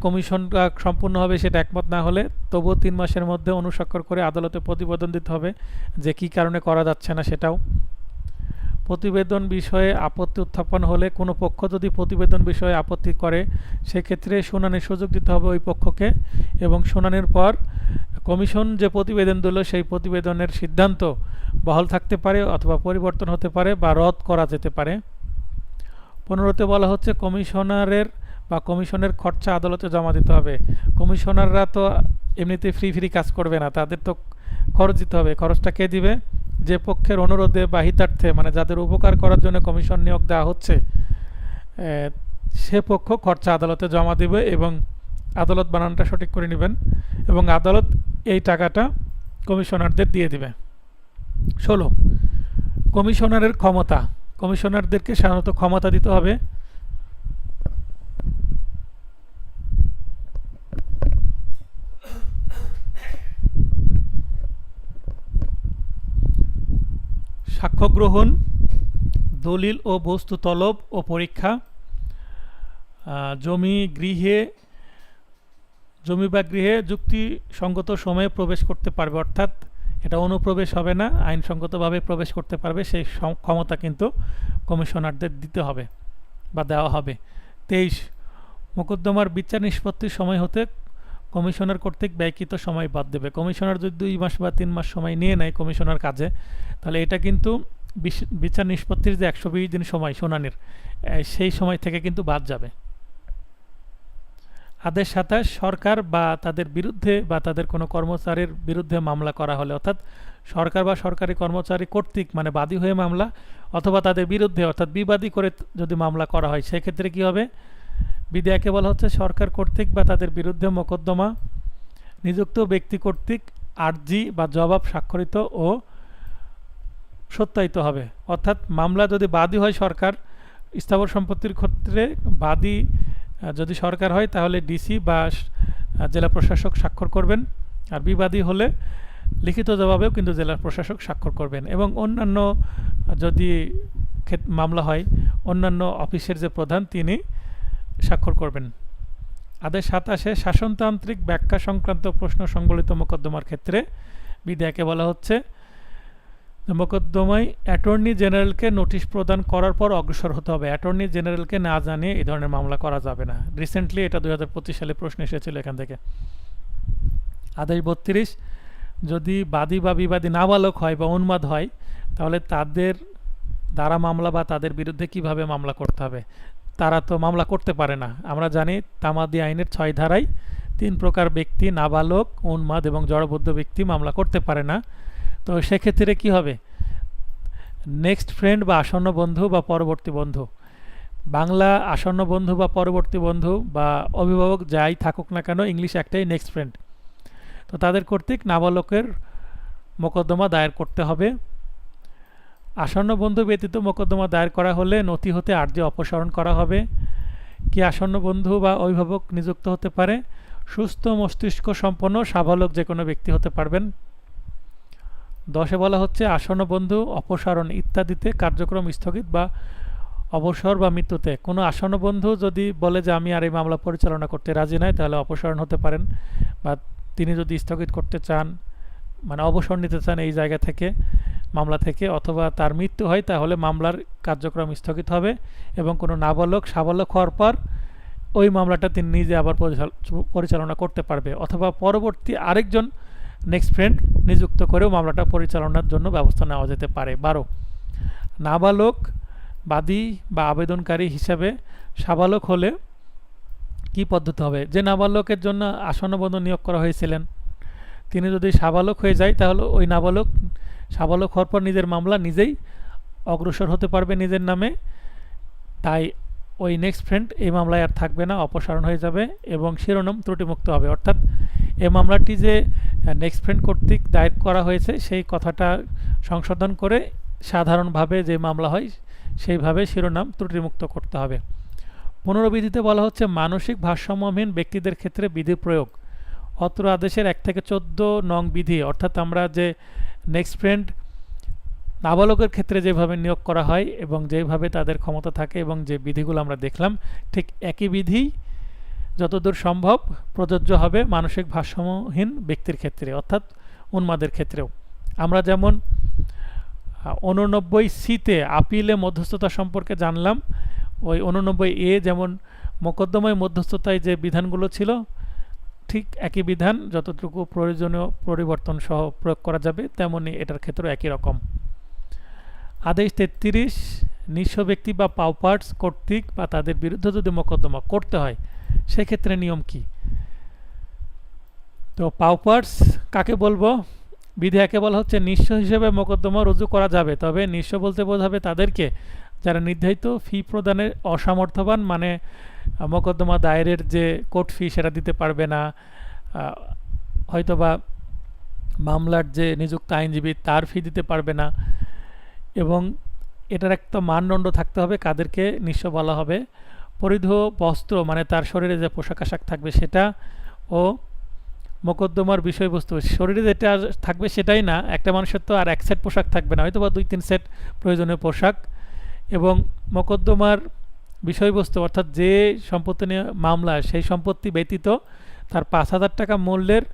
কমিশনটা সম্পূর্ণ হবে সেটা একমত না হলে, তবুও 3 মাসের মধ্যে অনুস্বাক্ষর করে আদালতে প্রতিবেদন দিতে হবে যে কি কারণে করা যাচ্ছে না সেটাও। প্রতিবেদন বিষয়ে আপত্তি উত্থাপন হলে, কোনো পক্ষ যদি প্রতিবেদন বিষয়ে আপত্তি করে সেক্ষেত্রে শুনানির সুযোগ দিতে হবে ওই পক্ষকে, এবং শুনানির পর কমিশন যে প্রতিবেদন দিল সেই প্রতিবেদনের সিদ্ধান্ত বহাল থাকতে পারে অথবা পরিবর্তন হতে পারে বা রদ করা যেতে পারে। 15তে বলা হচ্ছে কমিশনের খরচা আদালতে জমা দিতে হবে। কমিশনাররা তো এমনিতে ফ্রি কাজ করবে না, তাদের তো খরচ দিতে হবে। খরচটা কে দিবে? যে পক্ষের অনুরোধে বা হিতার্থে, মানে যাদের উপকার করার জন্য কমিশন নিয়োগ দেওয়া হচ্ছে, সে পক্ষ খরচা আদালতে জমা দিবে এবং আদালত বানানটা সঠিক করে নেবেন এবং আদালত এই টাকাটা কমিশনারদের দিয়ে দিবে। 16, কমিশনারের ক্ষমতা। কমিশনারদেরকে সাধারণত ক্ষমতা দিতে হবে সাক্ষ্য গ্রহণ, দলিল ও বস্তু তলব ও পরীক্ষা, জমি বা গৃহে যুক্তিসঙ্গত সময়ে প্রবেশ করতে পারবে, অর্থাৎ এটা অনুপ্রবেশ হবে না, আইনসঙ্গতভাবে প্রবেশ করতে পারবে, সেই ক্ষমতা কিন্তু কমিশনারদের দিতে হবে বা দেওয়া হবে। 23, মোকদ্দমার বিচার নিষ্পত্তির সময় হতে কমিশনার কর্তৃক ব্যয়কৃত সময় বাদ দেবে। কমিশনার যদি 2 মাস বা 3 মাস সময় নিয়ে নেয় কমিশনার কাজে, তাহলে এটা কিন্তু বিচার নিষ্পত্তির যে 120 দিন সময় শুনানির, সেই সময় থেকে কিন্তু বাদ যাবে। আদেশ 27, সরকার বা তাদের বিরুদ্ধে বা তাদের কোনো কর্মচারীর বিরুদ্ধে মামলা করা হলে, অর্থাৎ সরকার বা সরকারি কর্মচারী কর্তৃক, মানে বাদী হয়ে মামলা, অথবা তাদের বিরুদ্ধে অর্থাৎ বিবাদী করে যদি মামলা করা হয় সেক্ষেত্রে কি হবে? বিধি 1 বলা হচ্ছে সরকার কর্তৃক বা তাদের বিরুদ্ধে মোকদ্দমা নিযুক্ত ব্যক্তি কর্তৃক আর্জি বা জবাব স্বাক্ষরিত ও সত্যায়িত হবে। অর্থাৎ মামলা যদি বাদী হয় সরকার, স্থাবর সম্পত্তির ক্ষেত্রে বাদী যদি সরকার হয় তাহলে ডিসি বা জেলা প্রশাসক স্বাক্ষর করবেন, আর বিবাদী হলে লিখিত জবাবেও কিন্তু জেলা প্রশাসক স্বাক্ষর করবেন, এবং অন্যান্য যদি মামলা হয় অন্যান্য অফিসের যে প্রধান তিনি স্বাক্ষর করবেন। আদেশ 27, শাসনতান্ত্রিক ব্যাখ্যা সংক্রান্ত প্রশ্ন সংবলিত মোকদ্দমার ক্ষেত্রে বিধি 1 বলা হচ্ছে মোকদ্দমায় অ্যাটর্নি জেনারেলকে নোটিশ প্রদান করার পর অগ্রসর হতে হবে। অ্যাটর্নি জেনারেলকে না জানিয়ে এই ধরনের মামলা করা যাবে না। রিসেন্টলি এটা 2025 সালে প্রশ্ন এসেছিল এখান থেকে। আদেশ 32, যদি বাদী বা বিবাদী নাবালক হয় বা উন্মাদ হয় তাহলে তাদের দ্বারা মামলা বা তাদের বিরুদ্ধে কিভাবে মামলা করতে হবে। তারা তো মামলা করতে পারে না। আমরা জানি তামাদি আইনের 6 ধারায় 3 প্রকার ব্যক্তি, নাবালক, উন্মাদ এবং জড়বদ্ধ ব্যক্তি মামলা করতে পারে না। তো সেক্ষেত্রে কি হবে? নেক্সট ফ্রেন্ড বা আসন্ন বন্ধু বা পরবর্তী বন্ধু, বাংলা আসন্ন বন্ধু বা পরবর্তী বন্ধু বা অভিভাবক যাই থাকুক না কেন, ইংলিশ একটাই নেক্সট ফ্রেন্ড। তো তাদের কর্তৃক নাবালকের মোকদ্দমা দায়ের করতে হবে। আসন্ন বন্ধু ব্যতীত মোকদ্দমা দায়ের করা হলে নথি হতে আর্জি অপসারণ করা হবে। কি আসন্ন বন্ধু বা অভিভাবক নিযুক্ত হতে পারে? সুস্থ মস্তিষ্ক সম্পন্ন সাবালক যে কোনো ব্যক্তি হতে পারবেন। 10 বলা হচ্ছে আসন্ন বন্ধু অপসারণ ইত্যাদিতে কার্যক্রম স্থগিত বা অবসর বা মৃত্যুতে কোনো আসন্ন বন্ধু যদি বলে যে আমি আর এই মামলা পরিচালনা করতে রাজি নাই, তাহলে অপসারণ হতে পারেন, বা তিনি যদি স্থগিত করতে চান, মানে অবসর নিতে চান এই জায়গা থেকে, মামলা থেকে, অথবা তার মৃত্যু হয় তাহলে মামলার কার্যক্রম স্থগিত হবে এবং কোনো নাবালক সাবালক হওয়ার পর ওই মামলাটা তিনি নিজে আবার পরিচালনা করতে পারবে, অথবা পরবর্তী আরেকজন নেক্সট ফ্রেন্ড নিযুক্ত করেও মামলাটা পরিচালনার জন্য ব্যবস্থা নেওয়া যেতে পারে। 12, নাবালক বাদী বা আবেদনকারী হিসাবে সাবালক হলে কি পদ্ধতি হবে? যে নাবালকের জন্য আসন্ন নিয়োগ করা হয়েছিলেন তিনি যদি সাবালক হয়ে যায় তাহলে ওই সাবালক হওয়ার পর নিজের মামলা নিজেই অগ্রসর হতে পারবে নিজের নামে। তাই ওই নেক্সট ফ্রেন্ড এই মামলায় আর থাকবে না, অপসারণ হয়ে যাবে এবং শিরোনাম ত্রুটিমুক্ত হবে। অর্থাৎ এই মামলাটি যে নেক্সট ফ্রেন্ড কর্তৃক দায়ের করা হয়েছে সেই কথাটা সংশোধন করে সাধারণভাবে যে মামলা হয় সেইভাবে শিরোনাম ত্রুটিমুক্ত করতে হবে। 15 বিধিতে বলা হচ্ছে মানসিক ভারসাম্যহীন ব্যক্তিদের ক্ষেত্রে বিধি প্রয়োগ। অত্র আদেশের 1 থেকে 14 নং বিধি, অর্থাৎ আমরা যে নেক্সট ফ্রেন্ড নাবালকের ক্ষেত্রে যেভাবে নিয়োগ করা হয় এবং যেভাবে তাদের ক্ষমতা থাকে এবং যে বিধিগুলো আমরা দেখলাম, ঠিক একই বিধি যতদূর সম্ভব প্রযোজ্য হবে মানসিক ভারসাম্যহীন ব্যক্তির ক্ষেত্রে, অর্থাৎ উন্মাদের ক্ষেত্রেও। আমরা যেমন 89C-তে আপিলে মধ্যস্থতা সম্পর্কে জানলাম, ওই 89A যেমন মোকদ্দমায় মধ্যস্থতায় যে বিধানগুলো ছিল ঠিক একই বিধান যতটুকু প্রয়োজনীয় পরিবর্তন সহ প্রয়োগ করা যাবে, তেমনি এটার ক্ষেত্রেও একই রকম। আদেশ 33, নিঃস্ব ব্যক্তি বা পাউপার্স কর্তৃক বা তাদের বিরুদ্ধে যদি মোকদ্দমা করতে হয় সেক্ষেত্রে নিয়ম কি? তো পাউপার্স কাকে বলবো? বিধি একে বলা হচ্ছে নিঃস্ব হিসেবে মোকদ্দমা রুজু করা যাবে, তবে নিঃস্ব বলতে বোঝাবে তাদেরকে যারা নির্ধারিত ফি প্রদানের অসামর্থ্যবান, মানে মোকদ্দমা দায়েরের যে কোর্ট ফি সেটা দিতে পারবে না, হয়তোবা মামলার যে নিযুক্ত আইনজীবী তার ফি দিতে পারবে না, এবং এটার একটা মানদণ্ড থাকতে হবে কাদেরকে নিঃস্ব বলা হবে। পরিধেয় বস্ত্র মানে তার শরীরে যে পোশাক আশাক থাকবে সেটা, ও মোকদ্দমার বিষয়বস্তু শরীরে যেটা থাকবে সেটাই না, একটা মানুষের তো আর এক সেট পোশাক থাকবে না, হয়তো বা 2-3 সেট প্রয়োজনীয় পোশাক, এবং মোকদ্দমার বিষয়বস্তু অর্থাৎ যে সম্পত্তি নিয়ে মামলা সেই সম্পত্তি ব্যতীত তার 5,000 টাকা মূল্যের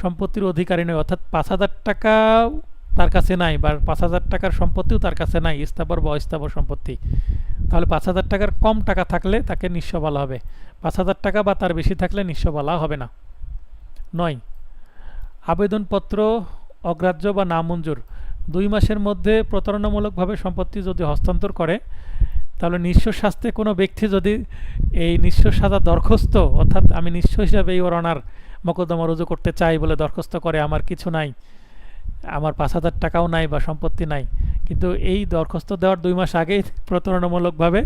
সম্পত্তির অধিকারী নয়, অর্থাৎ 5,000 টাকা তার কাছে নাই বা 5,000 টাকার সম্পত্তিও তার কাছে নাই, স্থাবর বা অস্থাবর সম্পত্তি, তাহলে 5,000 টাকার কম টাকা থাকলে তাকে নিঃস্ব বলা হবে। 5,000 টাকা বা তার বেশি থাকলে নিঃস্ব বলা হবে না। 9, আবেদনপত্র অগ্রাহ্য বা নামঞ্জুর। 2 মাসের মধ্যে প্রতারণামূলকভাবে সম্পত্তি যদি হস্তান্তর করে তাহলে নিঃস্ব শাস্তে কোনো ব্যক্তি যদি এই নিঃস্ব সাজা দরখাস্ত, অর্থাৎ আমি নিঃস্ব হিসাবে এই ওরানার মোকদ্দমা রুজু করতে চাই বলে দরখাস্ত করে, আমার কিছু নাই, আমার 5,000 টাকাও নাই বা সম্পত্তি নাই, কিন্তু এই দরখাস্ত দেওয়ার 2 মাস আগেই প্রতারণামূলকভাবে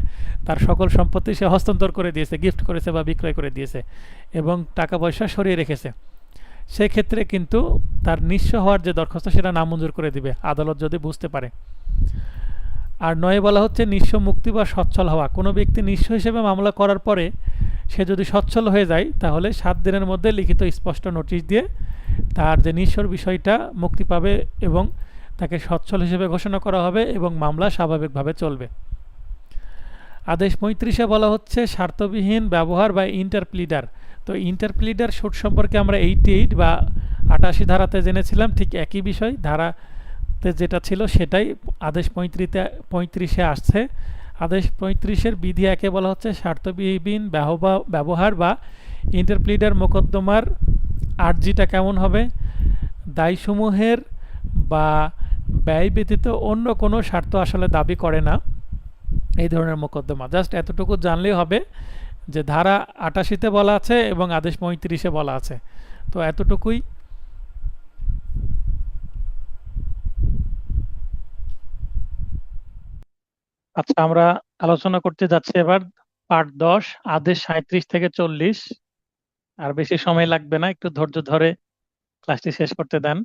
তার সকল সম্পত্তি সে হস্তান্তর করে দিয়েছে, গিফট করেছে বা বিক্রয় করে দিয়েছে এবং টাকা পয়সা সরিয়ে রেখেছে, সেক্ষেত্রে কিন্তু তার নিঃস্ব হওয়ার যে দরখাস্ত সেটা নামঞ্জুর করে দিবে আদালত যদি বুঝতে পারে। আর 9 বলা হচ্ছে নিঃস্ব মুক্তি বা সচ্ছল হওয়া। কোনো ব্যক্তি নিঃস্ব হিসেবে মামলা করার পরে সে যদি সচ্ছল হয়ে যায় তাহলে 7 দিনের মধ্যে লিখিত স্পষ্ট নোটিশ দিয়ে তার যে নিঃস্বর বিষয়টা মুক্তি পাবে এবং তাকে সচ্ছল হিসেবে ঘোষণা করা হবে এবং মামলা স্বাভাবিকভাবে চলবে। আদেশ 35-এ বলা হচ্ছে স্বার্থবিহীন ব্যবহার বা ইন্টারপ্লিডার। তো ইন্টারপ্লিডার সুট সম্পর্কে আমরা 88 বা 88 ধারাতে জেনেছিলাম, ঠিক একই বিষয় ধারাতে যেটা ছিল সেটাই আদেশ 35-এ আসছে। আদেশ 35-এর বিধি একে বলা হচ্ছে স্বার্থবিহীন ব্যবহার বা ইন্টারপ্লিডার মোকদ্দমার আর্জিটা কেমন হবে? দায়সমূহের বা ব্যয় ব্যতীত অন্য কোনো স্বার্থ আসলে দাবি করে না এই ধরনের মোকদ্দমা। জাস্ট এতটুকু জানলেই হবে যে ধারা 88-তে বলা আছে এবং আদেশ 35-এ বলা আছে, তো এতটুকুই। আচ্ছা, আমরা আলোচনা করতে যাচ্ছি এবার পার্ট 10, আদেশ 37 থেকে 40। আর বেশি সময় লাগবে না, একটু ধৈর্য ধরে ক্লাসটি শেষ করতে দেন।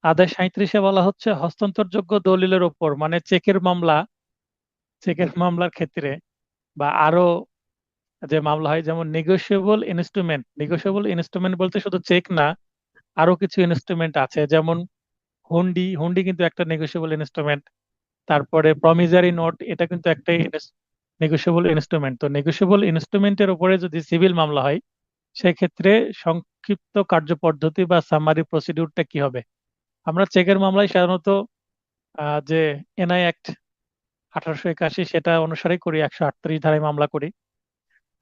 আদেশ 37-এ বলা হচ্ছে হস্তান্তরযোগ্য দলিলের ওপর, মানে চেকের মামলার ক্ষেত্রে বা আরো যে মামলা হয়, যেমন নেগোশিয়েবল ইনস্ট্রুমেন্ট বলতে শুধু চেক না, আরো কিছু ইনস্ট্রুমেন্ট আছে, যেমন হুন্ডি। হুন্ডি কিন্তু একটা নেগোশিয়েবল ইনস্ট্রুমেন্ট। তারপরে প্রমিজারি নোট, এটা কিন্তু একটা নেগোশিয়েবল ইনস্ট্রুমেন্ট। তো নেগোশিয়েবল ইনস্ট্রুমেন্টের উপরে যদি সিভিল মামলা হয় সেক্ষেত্রে সংক্ষিপ্ত কার্যপদ্ধতি বা সামারি প্রসিডিউরটা কি হবে? আমরা চেকের মামলায় সাধারণত যে এনআই অ্যাক্ট 1881 সেটা অনুসারে করি, 138 ধারায় মামলা করি।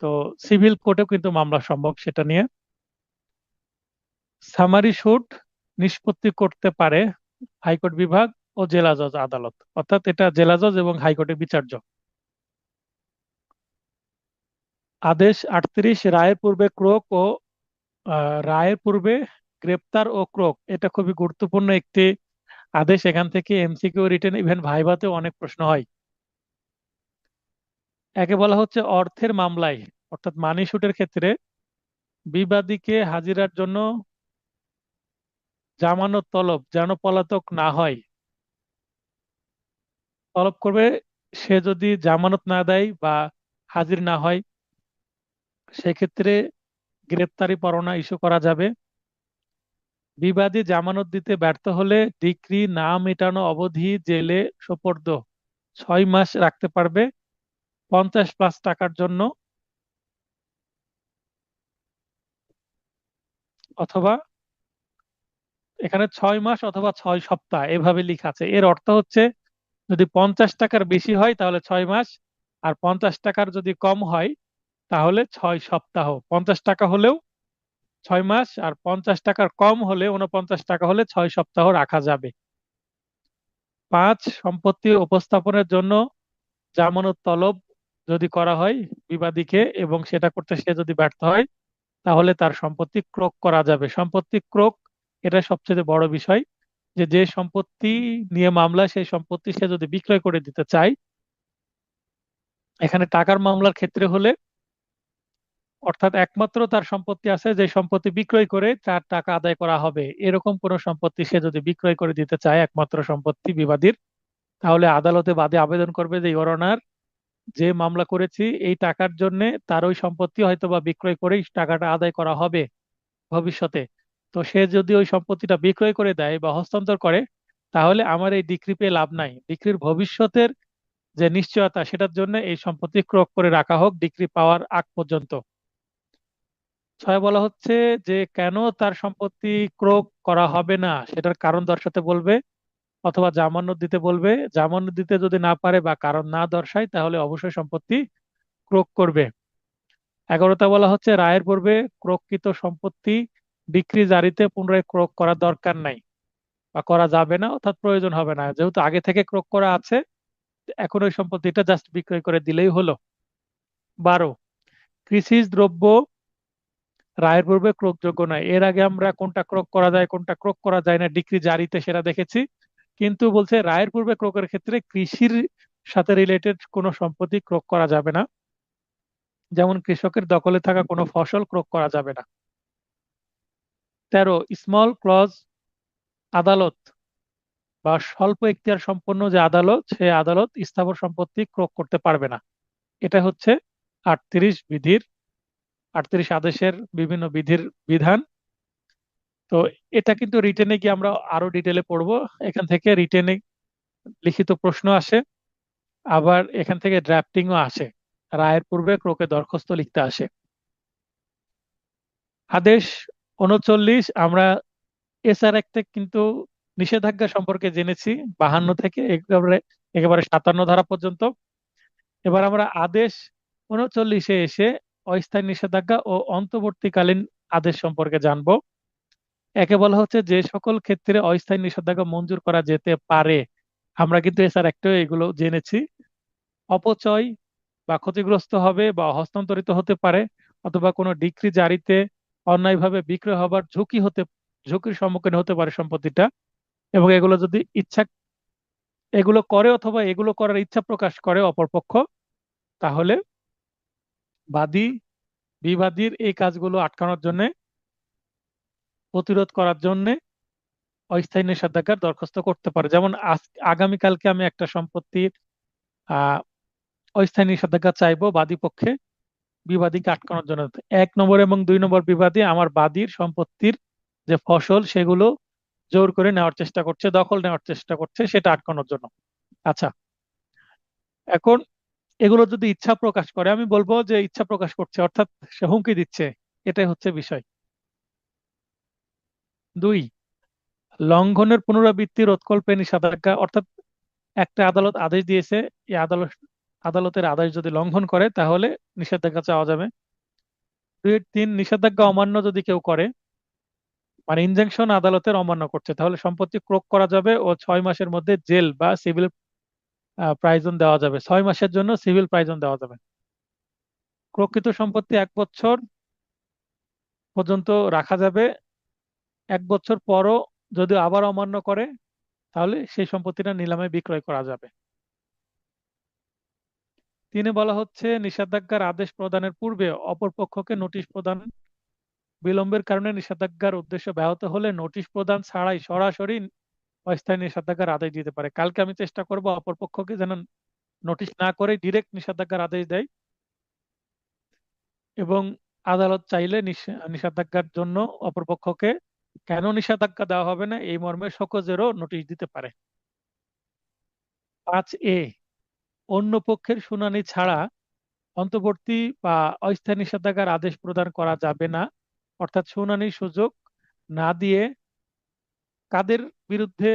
তো সিভিল কোর্টেও কিন্তু মামলা সম্ভব সেটা নিয়ে। সামারি শুট নিষ্পত্তি করতে পারে হাইকোর্ট বিভাগ ও জেলা জজ আদালত, অর্থাৎ এটা জেলা জজ এবং হাইকোর্টের বিচার্য। আদেশ 38 রায়ের পূর্বে ক্রোক ও রায়ের পূর্বে গ্রেপ্তার ও ক্রোক, এটা খুবই গুরুত্বপূর্ণ একটি আদেশ। এখান থেকে এমসিকিউ রিটেন ইভেন ভাইভাতেও অনেক প্রশ্ন হয়। একে বলা হচ্ছে অর্থের মামলায়, অর্থাৎ মানি শুটের ক্ষেত্রে বিবাদীকে হাজিরার জন্য জামানত তলব যেন পলাতক না হয়, তলব করবে। সে যদি জামানত না দেয় বা হাজির না হয়, সেক্ষেত্রে গ্রেপ্তারি পরোয়ানা ইস্যু করা যাবে। বিবাদী জামানত দিতে ব্যর্থ হলে ডিক্রি না মেটানো অবধি জেলে সোপর্দ 6 মাস রাখতে পারবে 50+ টাকার জন্য, অথবা এখানে 6 মাস অথবা 6 সপ্তাহ এভাবে লেখা আছে। এর অর্থ হচ্ছে যদি 50 টাকার বেশি হয় তাহলে 6 মাস, আর 50 টাকার যদি কম হয় তাহলে 6 সপ্তাহ। 50 টাকা হলেও 6 মাস, আর 50 টাকার কম হলে 49 টাকা হলে 6 সপ্তাহ রাখা যাবে। 5, সম্পত্তি উপস্থাপনের জন্য জামানত তলব যদি করা হয় বিবাদীকে এবং সেটা করতে সে যদি ব্যর্থ হয়, তাহলে তার সম্পত্তি ক্রোক করা যাবে। সম্পত্তি ক্রোক, এটা সবচেয়ে বড় বিষয়, যে যে সম্পত্তি নিয়ে মামলা সেই সম্পত্তি সে যদি বিক্রয় করে দিতে চায়। এখানে টাকার মামলার ক্ষেত্রে হলে, অর্থাৎ একমাত্র তার সম্পত্তি আছে যে সম্পত্তি বিক্রয় করে তার টাকা আদায় করা হবে, এরকম কোন সম্পত্তি সে যদি বিক্রয় করে দিতে চায়, একমাত্র সম্পত্তি বিবাদীর, তাহলে আদালতে বাদী আবেদন করবে যে ইওর অনার, যে মামলা করেছি এই টাকার জন্য তার ওই সম্পত্তি হয়তো বা বিক্রয় করেই টাকাটা আদায় করা হবে ভবিষ্যতে। তো সে যদি ওই সম্পত্তিটা বিক্রয় করে দেয় বা হস্তান্তর করে, তাহলে আমার এই ডিক্রি পেয়ে লাভ নাই। ডিক্রির ভবিষ্যতের যে নিশ্চয়তা, সেটার জন্য এই সম্পত্তি ক্রোক করে রাখা হোক ডিক্রি পাওয়ার আগ পর্যন্ত। 6 বলা হচ্ছে যে কেন তার সম্পত্তি ক্রোক করা হবে না সেটার কারণ দর্শাতে বলবে, অথবা জামানত দিতে বলবে। জামানত দিতে যদি না পারে বা কারণ না দর্শায়, তাহলে অবশ্যই সম্পত্তি ক্রোক করবে। 11টা বলা হচ্ছে রায়ের পূর্বে ক্রোককৃত সম্পত্তি ডিক্রি জারিতে পুনরায় ক্রোক করা দরকার নাই বা করা যাবে না, অর্থাৎ প্রয়োজন হবে না, যেহেতু আগে থেকে ক্রোক করা আছে। এখন ওই সম্পত্তিটা জাস্ট বিক্রয় করে দিলেই হলো। 12, কৃষিজ দ্রব্য রায়ের পূর্বে ক্রোকযোগ্য নয়। এর আগে আমরা কোনটা ক্রোক করা যায় কোনটা ক্রোক করা যায় না ডিক্রি জারিতে সেটা দেখেছি, কিন্তু বলছে রায়ের পূর্বে ক্রোকের ক্ষেত্রে কৃষির সাথে রিলেটেড কোনো সম্পত্তি ক্রোক করা যাবে না, যেমন কৃষকের দখলে থাকা কোনো ফসল ক্রোক করা যাবে না। 13, স্মল ক্লজ আদালত বা স্বল্প এখতিয়ার সম্পন্ন যে আদালত, সে আদালত স্থাবর সম্পত্তি ক্রোক করতে পারবে না। এটা হচ্ছে 38 আদেশের বিভিন্ন বিধির বিধান। তো এটা কিন্তু রিটেনে গিয়ে আমরা আরো ডিটেলে পড়বো। এখান থেকে রিটেনে লিখিত প্রশ্ন আসে, আবার এখান থেকে ড্রাফটিংও আসে, রায়ের পূর্বে ক্রোকে দরখাস্ত লিখতে আসে। আদেশ 39, আমরা এসআর অ্যাক্টে কিন্তু নিষেধাজ্ঞা সম্পর্কে জেনেছি 52 থেকে একেবারে একেবারে 57 ধারা পর্যন্ত। এবার আমরা আদেশ 39-এ এসে অস্থায়ী নিষেধাজ্ঞা ও অন্তর্বর্তীকালীন আদেশ সম্পর্কে জানবো। একে বলা হচ্ছে যে সকল ক্ষেত্রে অস্থায়ী নিষেধাজ্ঞা মঞ্জুর করা যেতে পারে। আমরা কিন্তু এসআর অ্যাক্টেও এগুলো জেনেছি। অপচয় বা ক্ষতিগ্রস্ত হবে বা হস্তান্তরিত হতে পারে, অথবা কোনো ডিক্রি জারিতে অন্যায়ভাবে বিক্রয় হবার ঝুঁকির সম্মুখীন হতে পারে সম্পত্তিটা, এবং এগুলো যদি এগুলো করে অথবা এগুলো করার ইচ্ছা প্রকাশ করে অপরপক্ষ, তাহলে বাদী বিবাদীর এই কাজগুলো আটকানোর জন্য, প্রতিরোধ করার জন্য অস্থায়ী নিষেধাজ্ঞার দরখাস্ত করতে পারে। যেমন আগামীকালকে আমি একটা সম্পত্তির আহ অস্থায়ী নিষেধাজ্ঞা চাইবো বাদী পক্ষে বিবাদীকে আটকানোর জন্য। 1 নম্বর এবং 2 নম্বর বিবাদী আমার বাদীর সম্পত্তির যে ফসল সেগুলো জোর করে নেওয়ার চেষ্টা করছে, দখল নেওয়ার চেষ্টা করছে, সেটা আটকানোর জন্য। আচ্ছা, এখন এগুলো যদি ইচ্ছা প্রকাশ করে, আমি বলবো যে ইচ্ছা প্রকাশ করছে, অর্থাৎ সে হুমকি দিচ্ছে, এটাই হচ্ছে বিষয়। 2, লঙ্ঘনের পুনরাবৃত্তি রোধকল্পে নিষেধাজ্ঞা, অর্থাৎ একটা আদালত আদেশ দিয়েছে, এই আদালতের আদেশ যদি লঙ্ঘন করে তাহলে নিষেধাজ্ঞা চাওয়া যাবে। 2-3, নিষেধাজ্ঞা অমান্য যদি কেউ করে, মানে ইনজাংশন আদালতের অমান্য করছে, তাহলে সম্পত্তি ক্রোক করা যাবে ও 6 মাসের মধ্যে জেল বা সিভিল প্রাইজন দেওয়া যাবে। 6 মাসের জন্য সিভিল প্রাইজন দেওয়া যাবে। প্রকৃত সম্পত্তি 1 বছর পর্যন্ত রাখা যাবে। 1 বছর পরও যদি আবার অমান্য করে তাহলে সেই সম্পত্তিটা নিলামে বিক্রয় করা যাবে। তিনি বলা হচ্ছে নিষেধাজ্ঞার আদেশ প্রদানের পূর্বে অপর পক্ষকে নোটিশ প্রদান, বিলম্বের কারণে নিষেধাজ্ঞার উদ্দেশ্য ব্যাহত হলে নোটিশ প্রদান ছাড়াই সরাসরি অস্থায়ী নিষেধাজ্ঞার আদেশ দিতে পারে। কালকে আমি চেষ্টা করব অপর পক্ষকে যেন নোটিশ না করে ডিরেক্ট নিষেধাজ্ঞার আদেশ দেয়, এবং আদালত চাইলে নিষেধাজ্ঞার জন্য অপর পক্ষকে কেন নিষেধাজ্ঞা দেওয়া হবে না এই মর্মে শোকজেরও নোটিশ দিতে পারে। 5A, অন্য পক্ষের শুনানি ছাড়া অন্তর্বর্তী বা অস্থায়ী নিষেধাজ্ঞার আদেশ প্রদান করা যাবে না। অর্থাৎ শুনানির সুযোগ না দিয়ে কাদের বিরুদ্ধে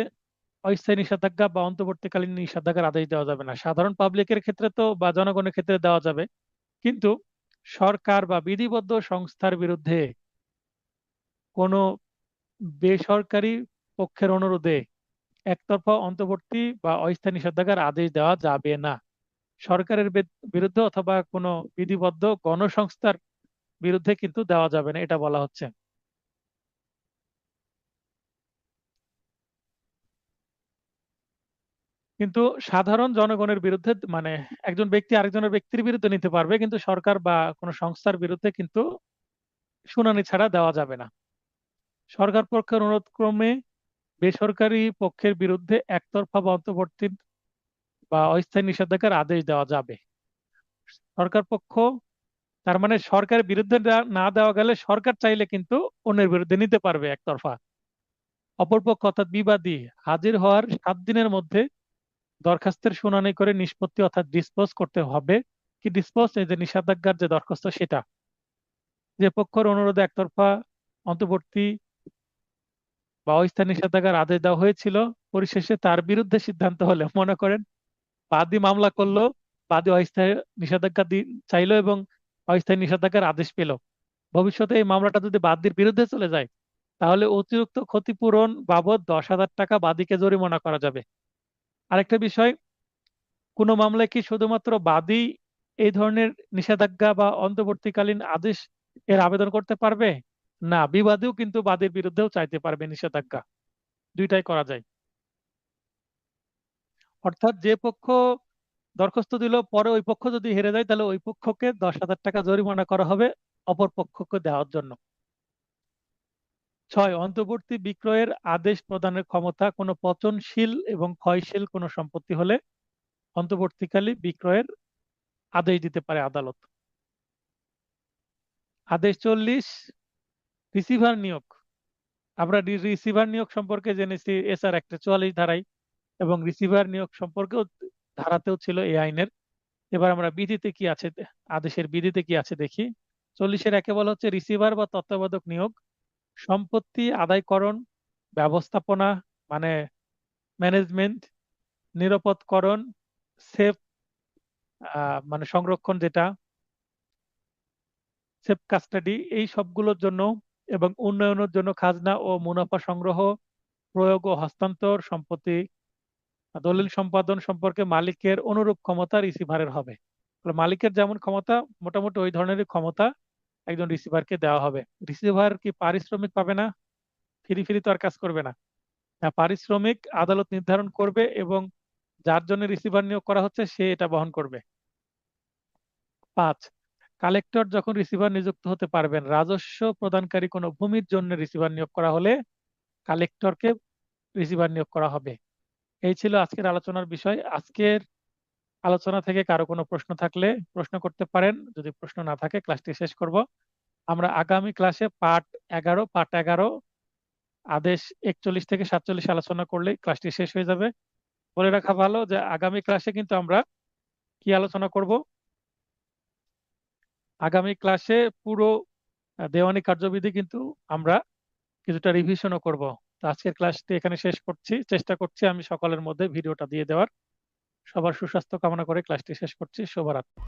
অস্থায়ী নিষেধাজ্ঞা বা অন্তর্বর্তীকালীন নিষেধাজ্ঞার আদেশ দেওয়া যাবে না। সাধারণ পাবলিকের ক্ষেত্রে তো বা জনগণের ক্ষেত্রে দেওয়া যাবে, কিন্তু সরকার বা বিধিবদ্ধ সংস্থার বিরুদ্ধে কোনো বেসরকারি পক্ষের অনুরোধে একতরফা অন্তর্বর্তী বা অস্থায়ী নিষেধাজ্ঞার আদেশ দেওয়া যাবে না। সরকারের বিরুদ্ধে অথবা কোনো বিধিবদ্ধ গণসংস্থার বিরুদ্ধে কিন্তু দেওয়া যাবে না, এটা বলা হচ্ছে। কিন্তু সাধারণ জনগণের বিরুদ্ধে, মানে একজন ব্যক্তি আরেকজনের ব্যক্তির বিরুদ্ধে নিতে পারবে, কিন্তু সরকার বা কোনো সংস্থার বিরুদ্ধে কিন্তু শুনানি ছাড়া দেওয়া যাবে না। সরকার পক্ষের অনুরোধ ক্রমে বেসরকারি পক্ষের বিরুদ্ধে একতরফা বা অন্তর্বর্তী বা অস্থায়ী নিষেধাজ্ঞার আদেশ দেওয়া যাবে। সরকার পক্ষ, তার মানে সরকারের বিরুদ্ধে না দেওয়া গেলে সরকার চাইলে কিন্তু অন্যের বিরুদ্ধে নিতে পারবে একতরফা। অপরপক্ষ অর্থাৎ বিবাদী হাজির হওয়ার 7 দিনের মধ্যে দরখাস্তের শুনানি করে নিষ্পত্তি অর্থাৎ ডিসপোজ করতে হবে। কি ডিসপোজ? এই যে নিষেধাজ্ঞার যে দরখাস্ত সেটা, যে পক্ষের অনুরোধে একতরফা অন্তর্বর্তী বা অস্থায়ী নিষেধাজ্ঞার আদেশ দেওয়া হয়েছিল, পরিশেষে তার বিরুদ্ধে সিদ্ধান্ত হলে, মনে করেন বাদী মামলা করলো, বাদী অস্থায়ী নিষেধাজ্ঞা চাইলো এবং অস্থায়ী নিষেধাজ্ঞার আদেশ পেল, ভবিষ্যতে এই মামলাটা যদি বাদীর বিরুদ্ধে চলে যায় তাহলে অতিরিক্ত ক্ষতিপূরণ বাবদ 10,000 টাকা বাদীকে জরিমানা করা যাবে। আরেকটা বিষয়, কোনো মামলায় কি শুধুমাত্র বাদী এই ধরনের নিষেধাজ্ঞা বা অন্তর্বর্তীকালীন আদেশ এর আবেদন করতে পারবে? না, বিবাদীও কিন্তু বাদীর বিরুদ্ধেও চাইতে পারবে নিষেধাজ্ঞা, দুইটাই করা যায়। অর্থাৎ যে পক্ষ দরখাস্ত দিল পরে ওই পক্ষ যদি হেরে যায় তাহলে ওই পক্ষকে 10,000 টাকা জরিমানা করা হবে অপর পক্ষকে দেওয়ার জন্য। 6, অন্তর্বর্তী বিক্রয়ের আদেশ প্রদানের ক্ষমতা কোনো পচনশীল এবং ক্ষয়শীল কোনো সম্পত্তি হলে অন্তর্বর্তীকালী বিক্রয়ের আদেশ দিতে পারে আদালত। আদেশ 40, রিসিভার নিয়োগ। আমরা রিসিভার নিয়োগ সম্পর্কে জেনেছি এসআর অ্যাক্টে 44 ধারায়, এবং রিসিভার নিয়োগ সম্পর্কেও ধারাতেও ছিল এই আইনের। এবার আমরা বিধিতে কি আছে, আদেশের বিধিতে কি আছে দেখি। 40-এর 1-এ বলা হচ্ছে রিসিভার বা তত্ত্বাবধায়ক নিয়োগ সম্পত্তি আদায়করণ, ব্যবস্থাপনা মানে ম্যানেজমেন্ট, নিরাপদকরণ, সেফ মানে সংরক্ষণ যেটা, সেফ কাস্টাডি, এই সবগুলোর জন্য এবং উন্নয়নের জন্য খাজনা ও মুনাফা সংগ্রহ, প্রয়োগ ও হস্তান্তর, সম্পত্তি দলিল সম্পাদন সম্পর্কে মালিকের অনুরূপ ক্ষমতা রিসিভারের হবে। তাহলে মালিকের যেমন ক্ষমতা মোটামুটি ওই ধরনেরই ক্ষমতা একজন রিসিভারকে দেওয়া হবে। রিসিভার কি পারিশ্রমিক পাবে না? ফ্রি ফ্রি তো আর কাজ করবে না। হ্যাঁ, পারিশ্রমিক আদালত নির্ধারণ করবে এবং যার জন্য রিসিভার নিয়োগ করা হচ্ছে সে এটা বহন করবে। 5, কালেক্টর যখন রিসিভার নিযুক্ত হতে পারবেন। রাজস্ব প্রদানকারী কোনো ভূমির জন্য রিসিভার নিয়োগ করা হলে কালেক্টরকে রিসিভার নিয়োগ করা হবে। এই ছিল আজকের আলোচনার বিষয়। আজকের আলোচনা থেকে কারো কোনো প্রশ্ন থাকলে প্রশ্ন করতে পারেন, যদি প্রশ্ন না থাকে ক্লাসটি শেষ করব। আমরা আগামী ক্লাসে পার্ট 11 আদেশ 41 থেকে 47 আলোচনা করলে ক্লাসটি শেষ হয়ে যাবে। বলে রাখা ভালো যে আগামী ক্লাসে কিন্তু আমরা কি আলোচনা করব, আগামী ক্লাসে পুরো দেওয়ানি কার্যবিধি কিন্তু আমরা কিছুটা রিভিশনও করব। তো আজকের ক্লাসটি এখানে শেষ করছি, চেষ্টা করছি আমি সকলের মধ্যে ভিডিওটা দিয়ে দেওয়ার। সবার সুস্বাস্থ্য কামনা করে ক্লাসটি শেষ করছি। শুভরাত্রি।